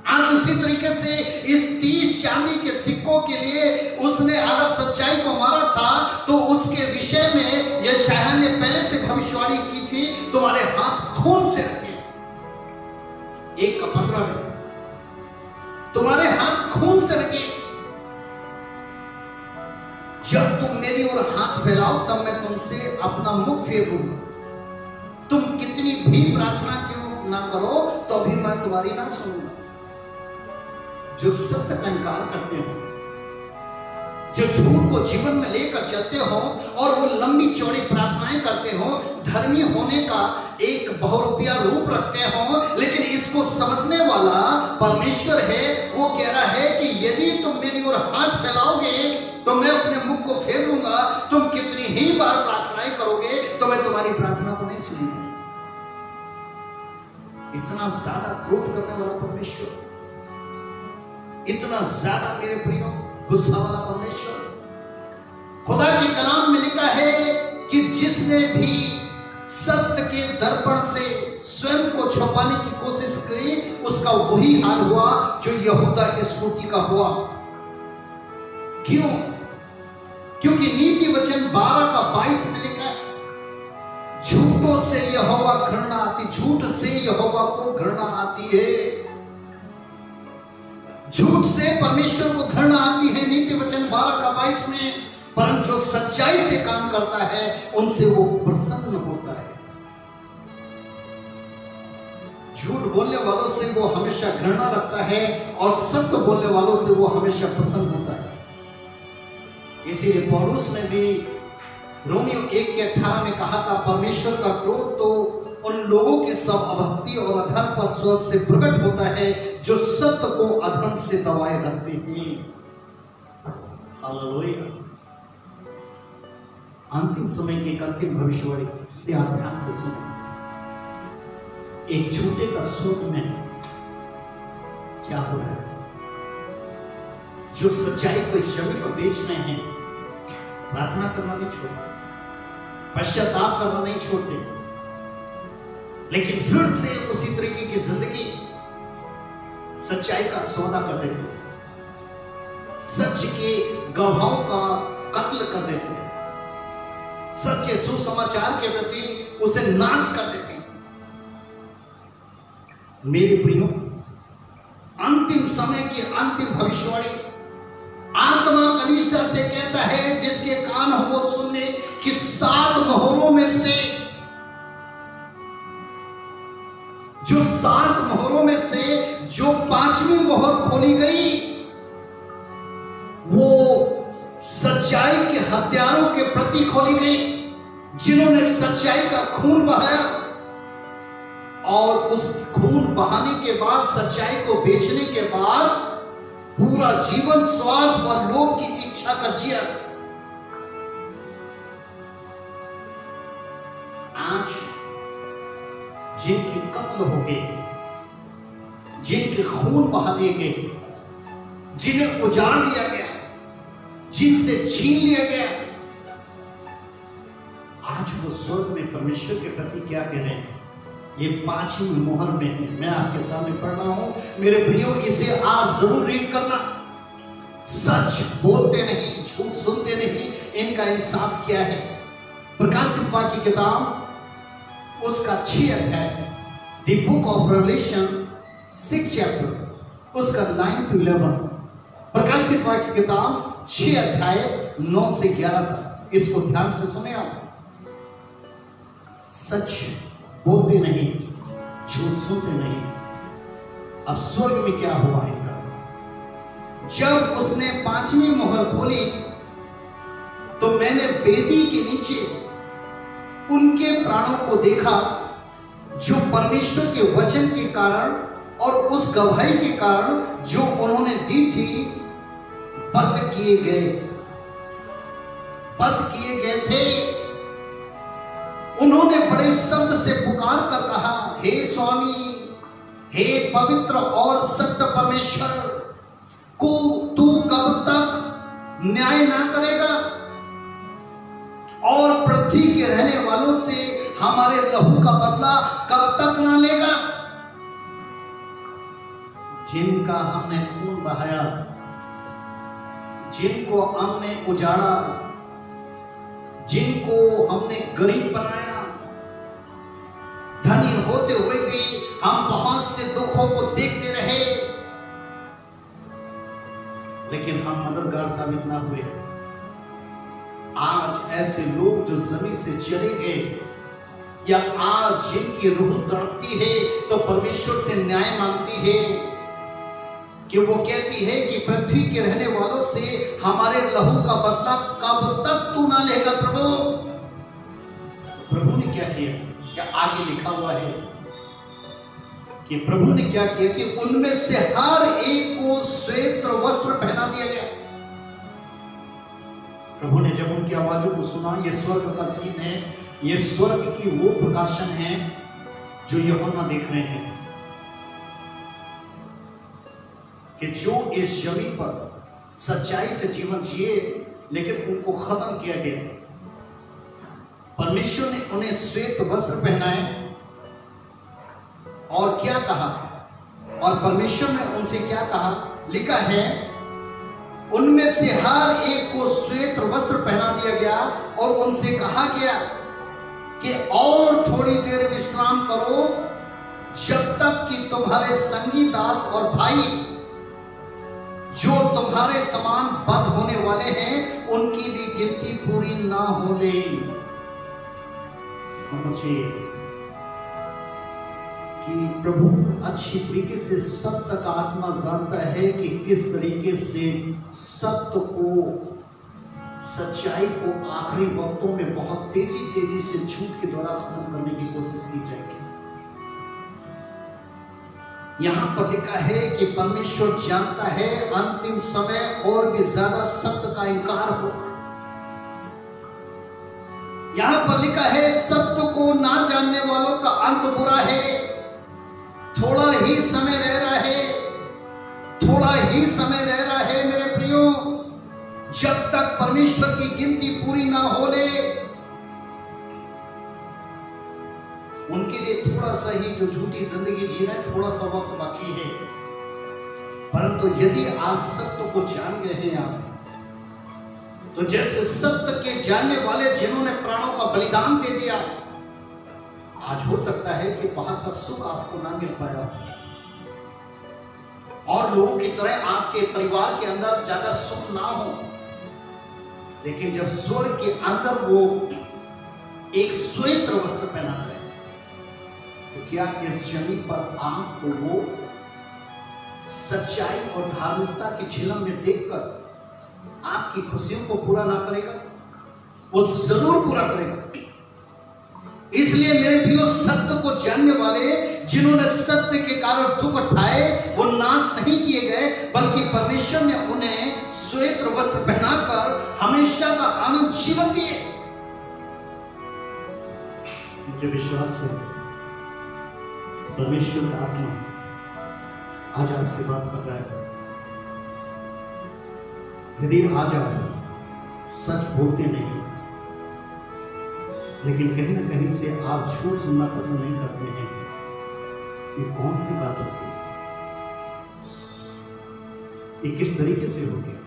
आज उसी तरीके से इस 30 चांदी के सिक्कों के लिए उसने अगर सच्चाई को मारा था, तो उसके विषय में यशायाह ने पहले से भविष्यवाणी की थी, तुम्हारे हाथ खून से रखे। 1:15 में तुम्हारे हाथ खून से रखे। जब तुम मेरी ओर हाथ फैलाओ तब मैं तुमसे अपना मुख फेर लूंगा। तुम कितनी भी प्रार्थना क्यों ना करो तो भी मैं तुम्हारी ना सुनूंगा। जो सत्य का इनकार करते हो, जो झूठ को जीवन में लेकर चलते हो और वो लंबी चौड़ी प्रार्थनाएं करते हो, धर्मी होने का एक बहुरूपिया रूप रखते हो, लेकिन इसको समझने वाला परमेश्वर है। वो कह रहा है कि यदि तुम मेरी ओर हाथ फैलाओगे तो मैं अपने मुख को फेर लूंगा। तुम कितनी ही बार प्रार्थनाएं करोगे तो मैं तुम्हारी प्रार्थना को नहीं सुनूंगा। इतना ज्यादा क्रोध करने वाला परमेश्वर, इतना ज्यादा मेरे प्रियो गुस्सा वाला परमेश्वर। खुदा के कलाम में लिखा है कि जिसने भी सत्य के दर्पण से स्वयं को छुपाने की कोशिश की, उसका वही हाल हुआ जो यहूदा इस्करियोती का हुआ। क्यों? क्योंकि नीति वचन 12:22 में लिखा है, झूठों से यहोवा घृणा आती, झूठ से यहोवा को घृणा आती है। झूठ से परमेश्वर को घृणा आती है, नीति वचन 12:22 में। परंतु जो सच्चाई से काम करता है उनसे वो प्रसन्न होता है। झूठ बोलने वालों से वो हमेशा घृणा रखता है और सत्य बोलने वालों से वो हमेशा प्रसन्न होता है। इसीलिए पौलुस ने भी रोमियो 1:18 में कहा था, परमेश्वर का क्रोध तो उन लोगों के सब अभक्ति और अधर्म पर स्वर्ग से प्रकट होता है जो सत्य को अधर्म से दबाए रखते हैं। हालेलुया। अंतिम समय की एक अंतिम भविष्यवाणी से आप ध्यान से सुने। एक झूठे का स्वर्ग में क्या हो रहा है? जो सच्चाई को इस जमीन पर बेचने हैं, प्रार्थना करना नहीं छोड़ते, पश्चाताप करना नहीं छोड़ते, लेकिन फिर से उसी तरीके की जिंदगी सच्चाई का सौदा कर देते। सच के गवाहों का कत्ल कर देते हैं, सच्चे सुसमाचार के प्रति उसे नाश कर देते हैं। मेरे प्रियो, अंतिम समय की अंतिम भविष्यवाणी आत्मा कलीसिया से कहता है, जिसके कान हो वो सुने, कि 7 मोहरों में से जो 7 मोहरों में से जो 5वीं मोहर खोली गई, वो सच्चाई के हत्यारों के प्रति खोली गई, जिन्होंने सच्चाई का खून बहाया और उस खून बहाने के बाद, सच्चाई को बेचने के बाद पूरा जीवन स्वार्थ व लोभ की इच्छा का जिया। आज जिनके कत्ल हो गए, जिनके खून बहा दिए गए, जिन्हें उजाड़ दिया गया, जिनसे छीन लिया गया, आज वो स्वर्ग में परमेश्वर के प्रति क्या कह रहे हैं? ये 5वीं मोहर में है, मैं आपके सामने पढ़ रहा हूं। मेरे प्रियो, इसे आप जरूर रीड करना। सच बोलते नहीं, झूठ सुनते नहीं, इनका इंसाफ क्या है? प्रकाशित वाक्य की किताब उसका 6 अध्याय, the book of revelation 6 chapter, उसका 9 to 11। प्रकाशित वाक्य की किताब 6 अध्याय 9 से 11 तक। इसको ध्यान से सुने आप। सच बोलते नहीं, झूठ सुनते नहीं। अब स्वर्ग में क्या हुआ इनका? जब उसने 5वीं मोहर खोली तो मैंने वेदी के नीचे उनके प्राणों को देखा, जो परमेश्वर के वचन के कारण और उस गवाही के कारण जो उन्होंने दी थी, बंद किए गए थे। उन्होंने बड़े शब्द से पुकार कर कहा, हे स्वामी, हे पवित्र और सत्य परमेश्वर, को तू कब तक न्याय ना करेगा और पृथ्वी के रहने वालों से हमारे लहू का बदला कब तक ना लेगा? जिनका हमने खून बहाया, जिनको हमने उजाड़ा, जिनको हमने गरीब बनाया, धनी होते हुए भी हम बहुत से दुखों को देखते रहे, लेकिन हम मददगार साबित ना हुए। आज ऐसे लोग जो जमीन से चले गए, या आज जिनकी रूह तड़पती है तो परमेश्वर से न्याय मांगती है, कि वो कहती है कि पृथ्वी के रहने वालों से हमारे लहू का बदला कब तक तू ना लेगा प्रभु? प्रभु ने क्या किया? क्या आगे लिखा हुआ है कि प्रभु ने क्या किया कि उनमें से हर एक को श्वेत वस्त्र पहना दिया गया। प्रभु ने जब उनकी आवाजों को सुना, ये स्वर्ग का सीन है, ये स्वर्ग की वो प्रकाशन है जो यूहन्ना देख रहे हैं, कि जो इस जमीन पर सच्चाई से जीवन जिए लेकिन उनको खत्म किया गया। परमेश्वर ने उन्हें श्वेत वस्त्र पहनाए और क्या कहा? और परमेश्वर ने उनसे क्या कहा? लिखा है, उनमें से हर एक को श्वेत वस्त्र पहना दिया गया और उनसे कहा गया कि और थोड़ी देर विश्राम करो, जब तक कि तुम्हारे संगी दास और भाई जो तुम्हारे समान बद होने वाले हैं, उनकी भी गिनती पूरी ना हो ले। समझिए कि प्रभु अच्छी तरीके से सत्य का आत्मा जानता है कि किस तरीके से सत्य को, सच्चाई को आखिरी वक्तों में बहुत तेजी से झूठ के द्वारा खत्म करने की कोशिश की जाएगी। यहां पर लिखा है कि परमेश्वर जानता है अंतिम समय और भी ज्यादा सत्य का इनकार होगा। यहां पर लिखा है, सत्य को ना जानने वालों का अंत बुरा है। थोड़ा ही समय रह रहा है, थोड़ा ही समय रह रहा है मेरे प्रियो, जब तक परमेश्वर की गिनती पूरी ना हो ले, उनके लिए थोड़ा सा ही जो झूठी जिंदगी जी रहे हैं, थोड़ा सा वक्त बाकी है। परंतु यदि आज सत्य को जान गए हैं आप, तो जैसे सत्य के जानने वाले जिन्होंने प्राणों का बलिदान दे दिया, आज हो सकता है कि वहां सा सुख आपको ना मिल पाया और लोगों की तरह आपके परिवार के अंदर ज्यादा सुख ना हो, लेकिन जब स्वर्ग के अंदर वो एक श्वेत वस्त्र पहना है, तो क्या इस जमीन पर आपको वो सच्चाई और धार्मिकता की झिलम में देखकर आपकी खुशियों को पूरा ना करेगा? वो जरूर पूरा करेगा। इसलिए मेरे प्रियो, सत्य को जानने वाले जिन्होंने सत्य के कारण दुख उठाए, वो नाश नहीं किए गए, बल्कि परमेश्वर ने उन्हें श्वेत वस्त्र पहनाकर हमेशा का आनंद जीवन दिए। मुझे विश्वास है परमेश्वर का आत्मा आज आपसे बात कर रहा है। यदि आज आप सच बोलते नहीं, लेकिन कहीं ना कहीं से आप झूठ सुनना पसंद नहीं करते हैं, ये कौन सी बात होती है? ये किस तरीके से हो गया?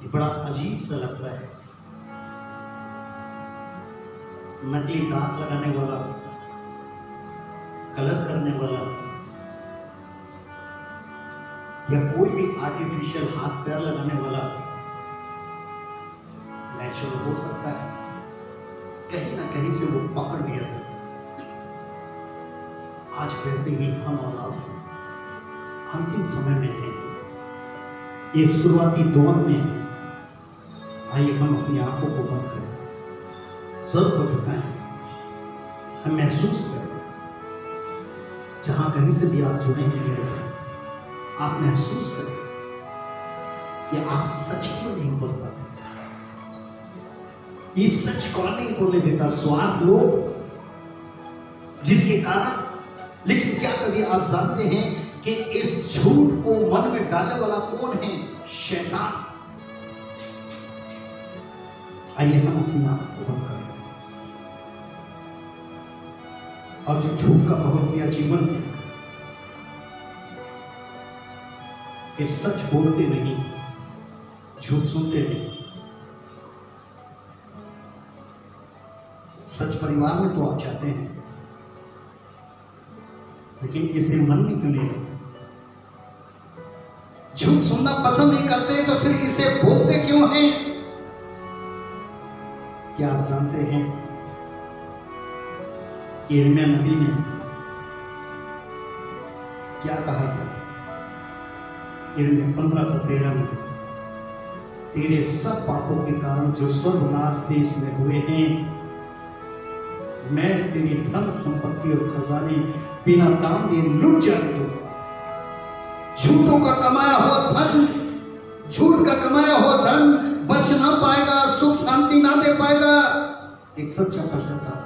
ये बड़ा अजीब सा लगता है। नकली दांत लगाने वाला, कलर करने वाला, या कोई भी आर्टिफिशियल हाथ पैर लगाने वाला नेचुरल हो सकता है, कहीं ना कहीं से वो पकड़ लिया सकता है। आज वैसे ही हम और आप अंतिम समय में हैं, ये शुरुआती दौर में है। आइए हम अपनी आंखों को बंद करें, सर को झुकाएं, हम महसूस करें, जहां कहीं से भी आप जुड़े हैं मेरे भाई, आप महसूस करें कि आप सच क्यों नहीं बोल पाते। ये सच कौन नहीं बोलने देता? स्वार्थ लोग, जिसके कारण। लेकिन क्या कभी आप जानते हैं कि इस झूठ को मन में डालने वाला कौन है? शैतान। आइए हम अपनी आंख को बंद करें और जो झूठ का बहुत बड़ा जीवन है, कि सच बोलते नहीं, झूठ सुनते नहीं। सच परिवार में तो आप चाहते हैं, लेकिन इसे मन में क्यों नहीं रखते? झूठ सुनना पसंद नहीं करते, तो फिर इसे बोलते क्यों हैं? क्या आप जानते हैं कि यिर्मयाह नबी ने क्या कहा था? यिर्मयाह 15:13 में, तेरे सब पापों के कारण जो स्वर्गनाश देश में हुए हैं, मैं तेरी धन संपत्ति और खजाने बिना दाम दिए लूट जाने दूंगा। झूठों का कमाया हुआ धन, झूठ का कमाया हुआ धन बच ना पाएगा, सुख शांति ना दे पाएगा। एक सच्चा पश्चाताप,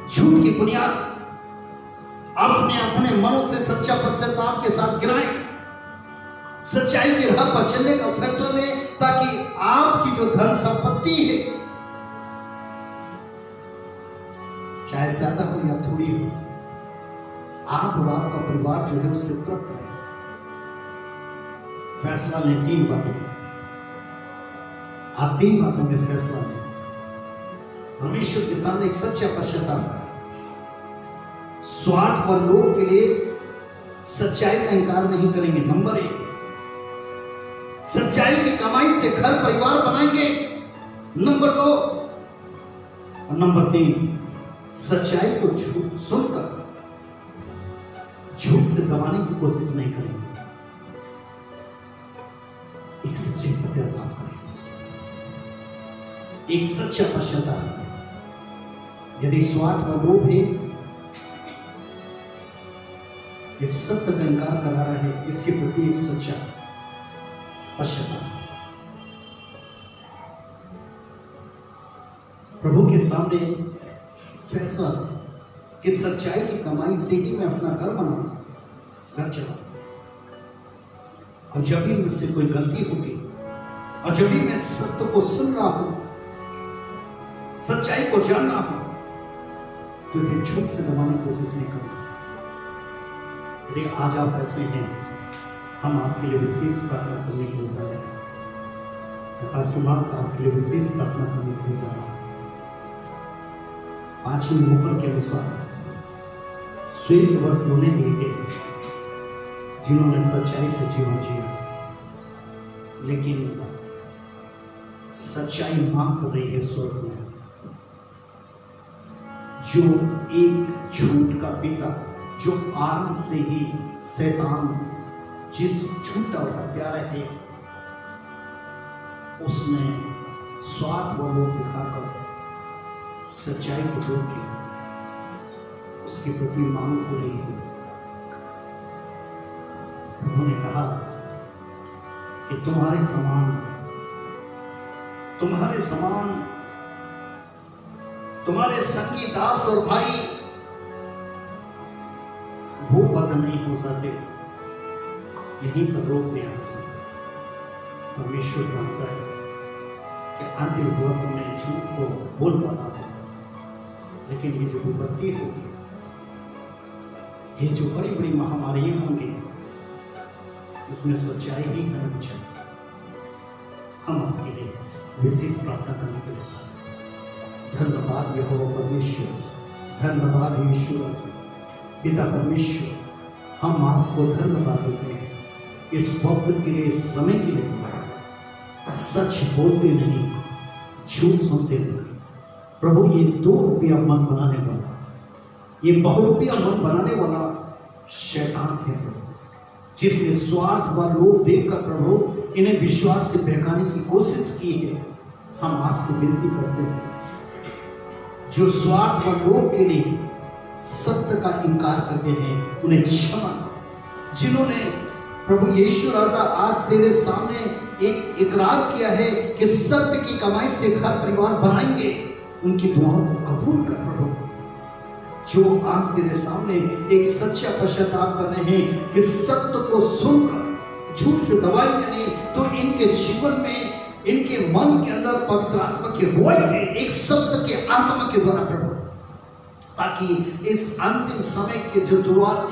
झूठ की बुनियाद अपने अपने मनों से सच्चा पश्चाताप के साथ गिराएं, सच्चाई की राह पर चलने का फैसला लें, ताकि आपकी जो धन संपत्ति है, चाहे ज्यादा हो या थोड़ी हो, आप और आपका परिवार जो है उससे तृप्त रहे। फैसला लें 3 बातों में। आप 3 बातों में फैसला लें। परमेश्वर के सामने एक सच्चा पश्चाताप करें। स्वार्थ और लोभ के लिए सच्चाई का इनकार नहीं करेंगे। नंबर 1, सच्चाई की कमाई से घर परिवार बनाएंगे। नंबर 2 और नंबर 3, सच्चाई को झूठ सुनकर झूठ से दबाने की कोशिश नहीं करेंगे। एक सच्चे पश्चाताप करें, एक सच्चा पश्चाताप करें। यदि स्वार्थ और लोभ है, ये सत्य का इनकार करा रहा है, इसके प्रति एक सच्चा पश्चाताप। प्रभु के सामने फैसला कि सच्चाई की कमाई से ही मैं अपना घर बनाऊं, घर चलाऊं। और जब भी मुझसे कोई गलती होगी और जब भी मैं सत्य को सुन रहा हूं, सच्चाई को जान रहा हूं, तो इसे झूठ से दबाने की कोशिश नहीं करूंगा। यदि आज आप ऐसे हैं, हम आपके लिए विशेष प्रार्थना करने के लिए जा रहे हैं। आपके लिए विशेष प्रार्थना करने के लिए जा रहा हूं। 5वीं मुहर के अनुसार श्वेत वस्त्र उन्हें दिए गए जिन्होंने सच्चाई से जीवन जिया, लेकिन सच्चाई मांग कर रही है स्वर्ग में। जो एक झूठ का पिता, जो आरंभ से ही शैतान जिस झूठा और हत्यारा है, उसने स्वार्थ व लोभ दिखाकर सच्चाई को रोक के उसके प्रति मांग हो रही है। उन्होंने कहा कि तुम्हारे समान तुम्हारे संगी दास और भाई भूबद्ध नहीं हो सकते। यहीं पर रोक दिया। परमेश्वर जानता है कि अंतिम वक्त में झूठ को बोल पाता है, लेकिन ये जो विपत्ति होगी, ये जो बड़ी बड़ी महामारियां होंगी, इसमें सच्चाई ही होनी चाहिए। हम आपके लिए विशेष प्रार्थना करने के लिए साथ धन्यवाद यहोवा परमेश्वर, धन्यवाद यीशु मसीह पिता परमेश्वर, हम आपको धन्यवाद देते हैं इस वक्त के लिए, इस समय के लिए। सच बोलते नहीं, झूठ सुनते नहीं। प्रभु, ये 2 रुपया मन बनाने वाला, ये बहुरुपया मन बनाने वाला शैतान है प्रभु, जिसने स्वार्थ व लोभ देखकर प्रभु इन्हें विश्वास से बहकाने की कोशिश की है। हम आपसे विनती करते हैं, जो स्वार्थ व लोभ के लिए सत्य का इनकार करते हैं, उन्हें क्षमा करो। जिन्होंने प्रभु यीशु राजा आज तेरे सामने एक इकरार किया है कि सत्य की कमाई से घर परिवार बनाएंगे, उनकी दुआओं को कबूल कर प्रभु। जो आज तेरे सामने एक सच्चा पश्चाताप कर रहे हैं कि सत्य को सुनकर झूठ से दबाएंगे नहीं, तो इनके जीवन में, इनके मन के अंदर पवित्र आत्मा की रुआई है, एक सत्य के आत्मा के द्वारा प्रभु, ताकि इस अंतिम समय के जो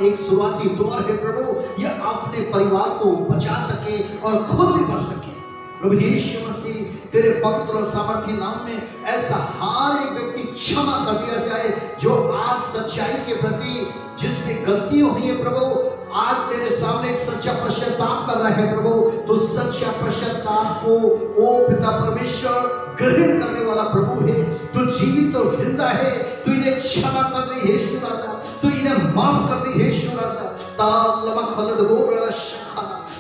एक शुरुआती दौर है प्रभु, यह अपने परिवार को बचा सके और खुद भी बच सके। प्रभु यीशु मसीह तेरे पवित्र और सामर्थी नाम में ऐसा हर एक व्यक्ति क्षमा कर दिया जाए जो आज सच्चाई के प्रति जिससे गलती हुई है प्रभु, आज तेरे सामने एक सच्चा पश्चाताप कर रहा है प्रभु, तो सच्चा पश्चाताप को ओ पिता परमेश्वर ग्रहण करने वाला प्रभु है। तू जीवित और जिंदा है, तू इन्हें क्षमा कर दे यीशु राजा, तू इन्हें माफ कर दे यीशु राजा।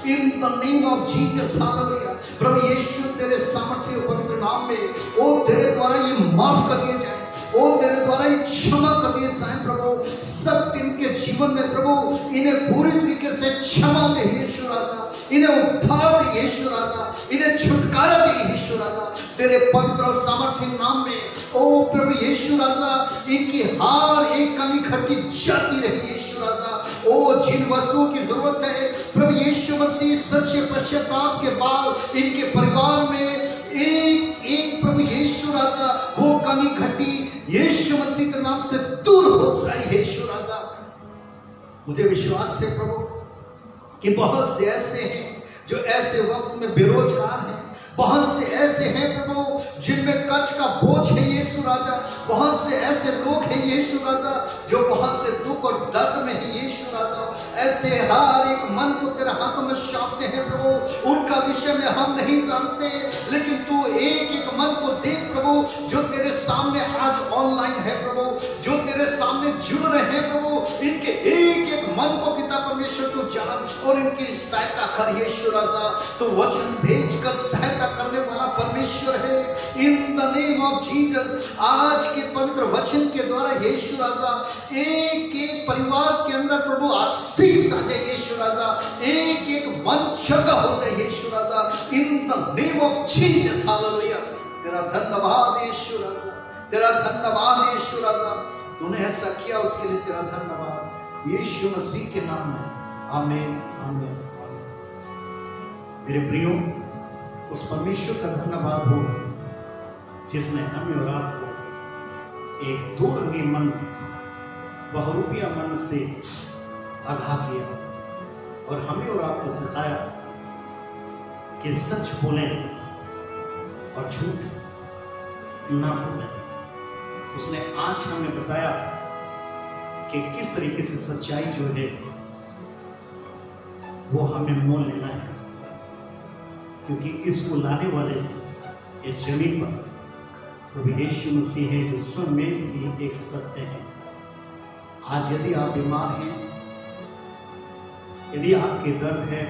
In the name of Jesus, hallelujah। प्रभु यीशु तेरे सामर्थ्य और पवित्र नाम में ओ तेरे द्वारा ये माफ कर दिए जाए, ओ तेरे द्वारा ये क्षमा कर दिए जाए प्रभु। सब इनके जीवन में प्रभु इन्हें पूरी तरीके से क्षमा दे यीशु राजा, इन्हें उद्धार दे यीशु राजा, इन्हें छुटकारा दे यीशु राजा, तेरे पवित्र और सामर्थ्य नाम में। ओ प्रभु यीशु राजा, इनकी हर एक कमी खट्टी जाती रही यीशु राजा। ओ जिन वस्तुओं की जरूरत है प्रभु यीशु मसीह, सच्चे पश्चाताप के बाद इनके परिवार में एक एक प्रभु यीशु राजा वो कमी घटी यीशु मसीह के नाम से दूर हो जाए यीशु राजा। मुझे विश्वास है प्रभु कि बहुत से ऐसे हैं जो ऐसे वक्त में बेरोजगार हैं, बहुत से ऐसे हैं प्रभु जिनमें कर्ज का बोझ है यीशु राजा, बहुत से ऐसे लोग हैं यीशु राजा जो बहुत से दुख और दर्द में है यीशु राजा। ऐसे हर एक मन को तेरे हाथों में सौंपते हैं प्रभु, उनका विषय में हम नहीं जानते, लेकिन तू एक एक मन को देख प्रभु जो तेरे सामने आज ऑनलाइन है प्रभु, जो तेरे सामने जुड़ रहे हैं प्रभु, इनके एक एक मन को पिता परमेश्वर तू जान और इनकी सहायता कर यीशु राजा। तो वचन भेजकर सहायता करने वाला परमेश्वर है। इन द नेम ऑफ जीसस, आज के पवित्र वचन के द्वारा यीशु राजा एक एक परिवार के अंदर प्रभु आशीष आ जाए यीशु राजा, एक एक मन जगह हो जाए यीशु राजा। In the name of Jesus, hallelujah. तेरा धन्यवाद यीशु राजा, तेरा धन्यवाद यीशु राजा, तूने ऐसा किया उसके लिए तेरा धन्यवाद यीशु मसीह के नाम में। आमीन, आमीन, आमीन। मेरे प्रियो, उस परमेश्वर का धन्यवाद हो जिसने हमें और आपको एक 2 रंगी मन, बहुरूपिया मन से आगाह किया और हमें और आपको सिखाया कि सच बोलें और झूठ ना बोलें। उसने आज हमें बताया कि किस तरीके से सच्चाई जो है वो हमें मोल लेना है, क्योंकि इसको लाने वाले इस जमीन पर प्रभु यीशु मसीह है, जो स्वयं में भी एक सत्य है। आज यदि आप बीमार हैं, यदि आपके दर्द है,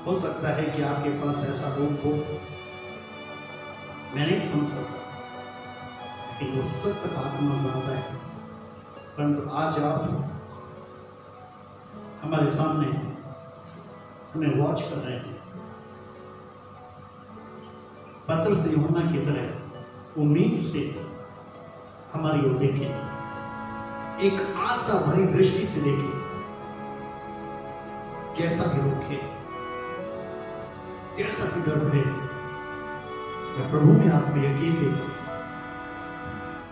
हो सकता है कि आपके पास ऐसा रोग हो, मैं नहीं समझ सकता, लेकिन वो सत्य का आत्मा जानता है। परंतु आज आप हमारे सामने हमें वॉच कर रहे हैं, पतरस यूहन्ना की तरह उम्मीद से हमारी ओर देखें, एक आशा भरी दृष्टि से देखें। कैसा भी रोग है, कैसा भी दर्द है, मैं प्रभु में आपको यकीन देता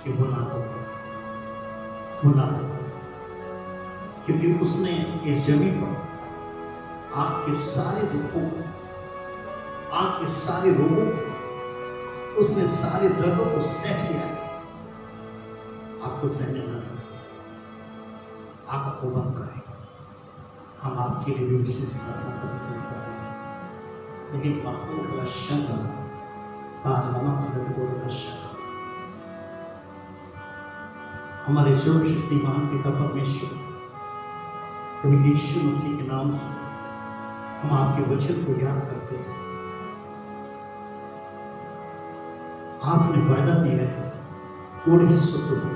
कि वो ना होगा, वो ना होगा, क्योंकि उसने इस जमीन पर आपके सारे दुखों को, आपके सारे रोगों को, उसने सारे दर्दों को सह लिया है। आपको सहने ना है, आपको बंद करें। हम आपके लिए भी विशेष प्रार्थना करते हैं। यही महत्वपूर्ण शब्द हमारे सर्वशक्तिमान पिता परमेश्वर प्रभु यीशु मसीह के नाम से हम आपके वचन को याद करते हैं। आपने वायदा दिया है, कोढ़ी सुख होगा,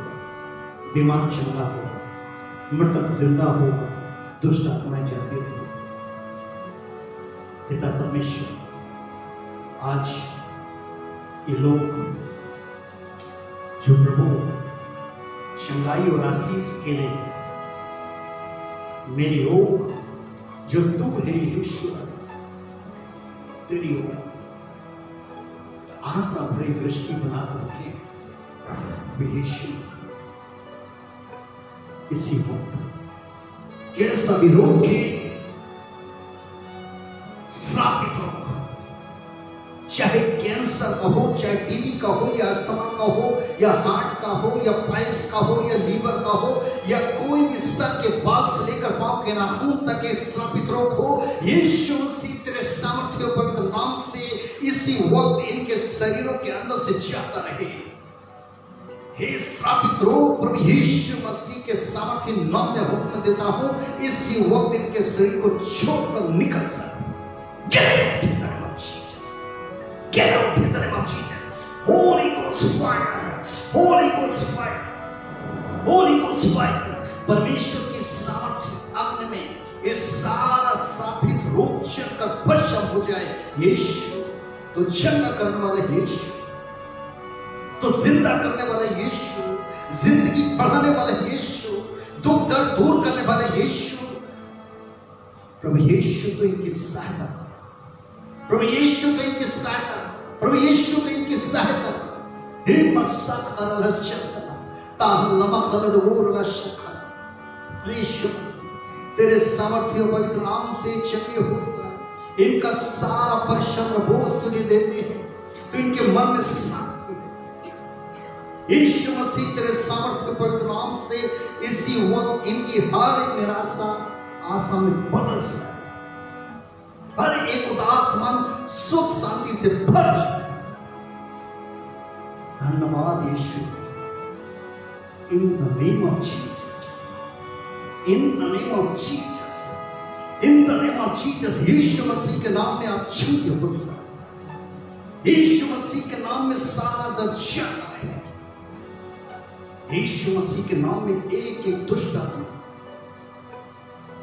बीमार चंगा होगा, मृतक जिंदा होगा, दुष्ट आत्माएं जाती रहेंगी। पिता परमेश्वर, आज ये लोग जो प्रभु शंगाई और आशीष के लिए मेरी ओर जो तू है यीशु तेरी ओर आशा भरी दृष्टि बना करके यीशु इसी वक्त कैसा भी रोग के श्रापित रोग, चाहे कैंसर का हो, चाहे टीबी का हो, या अस्थमा का हो, या हार्ट का हो, या पाइल्स का हो, या लीवर का हो, या कोई भी सर के बाल से लेकर पांव के नाखून तक के श्रापित रोग हो, यीशु मसीह तेरे सामर्थ्य और पवित्र नाम से इसी वक्त इनके शरीरों के अंदर से जाता रहे। हे श्रापित रोग, प्रभु यीशु मसीह के सामर्थ्य नाम में हुक्म देता हूं, इसी वक्त इनके शरीर को छोड़कर निकल सक। Get out in the name of Jesus. Holy Ghost fire. Holy Ghost fire. Holy Ghost fire. परमेश्वर की सामर्थ्य अग्नि में ये सारा श्रापित रोग चलकर भस्म हो जाए। यीशु तो चंगा करने वाला यीशु, तो जिंदा करने वाला यीशु, जिंदगी बढ़ाने वाला यीशु, दुख दर्द दूर करने वाला यीशु। प्रभु यीशु तो इनकी सहायता करो, प्रभु यीशु तो इनकी सहायता, प्रभु यीशु तो इनकी सहायता। तेरे सामर्थ्य पवित्र नाम से चंगे हो सक। इनका सारा परिश्रम बोझ तुझे देते हैं, तो इनके मन में शांति दे। यीशु मसीह तेरे सामर्थ्य पवित्र नाम से इसी वक्त इनकी हर एक निराशा आशा में बदल सके, हर एक उदास मन सुख शांति से भर जाए। धन्यवाद यीशु मसीह। In the name of Jesus, in the name of Jesus, in the name of Jesus, यीशु मसीह के नाम में आप चंगे हो सकते। यीशु मसीह के नाम में सारा दर्द जाता है। यीशु मसीह के नाम में एक एक दुष्ट आत्मा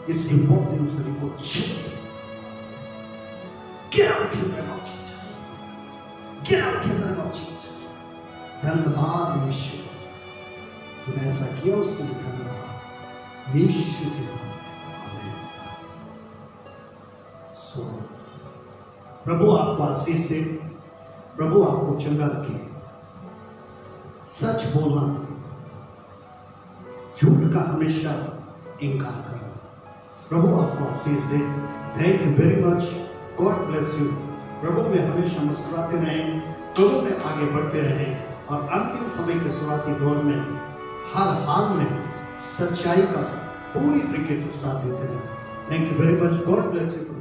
इस वक्त इन सभी को छूट। Get out in the name of Jesus. Get out in the name of Jesus. धन्यवाद यीशु मसीह, तूने ऐसा किया, उसके लिए धन्यवाद यीशु के नाम में, आमीन। सो प्रभु आपको आशीष दे, प्रभु आपको चंगा रखे। सच बोलना, झूठ का हमेशा इनकार करना। प्रभु आपको आशीष दे। Thank you very much. God bless you. प्रभु में हमेशा मुस्कुराते रहें, प्रभु में आगे बढ़ते रहें और अंतिम समय के शुरुआती दौर में हर हाल में सच्चाई का पूरी तरीके से साथ देते रहें। Thank you very much. God bless you.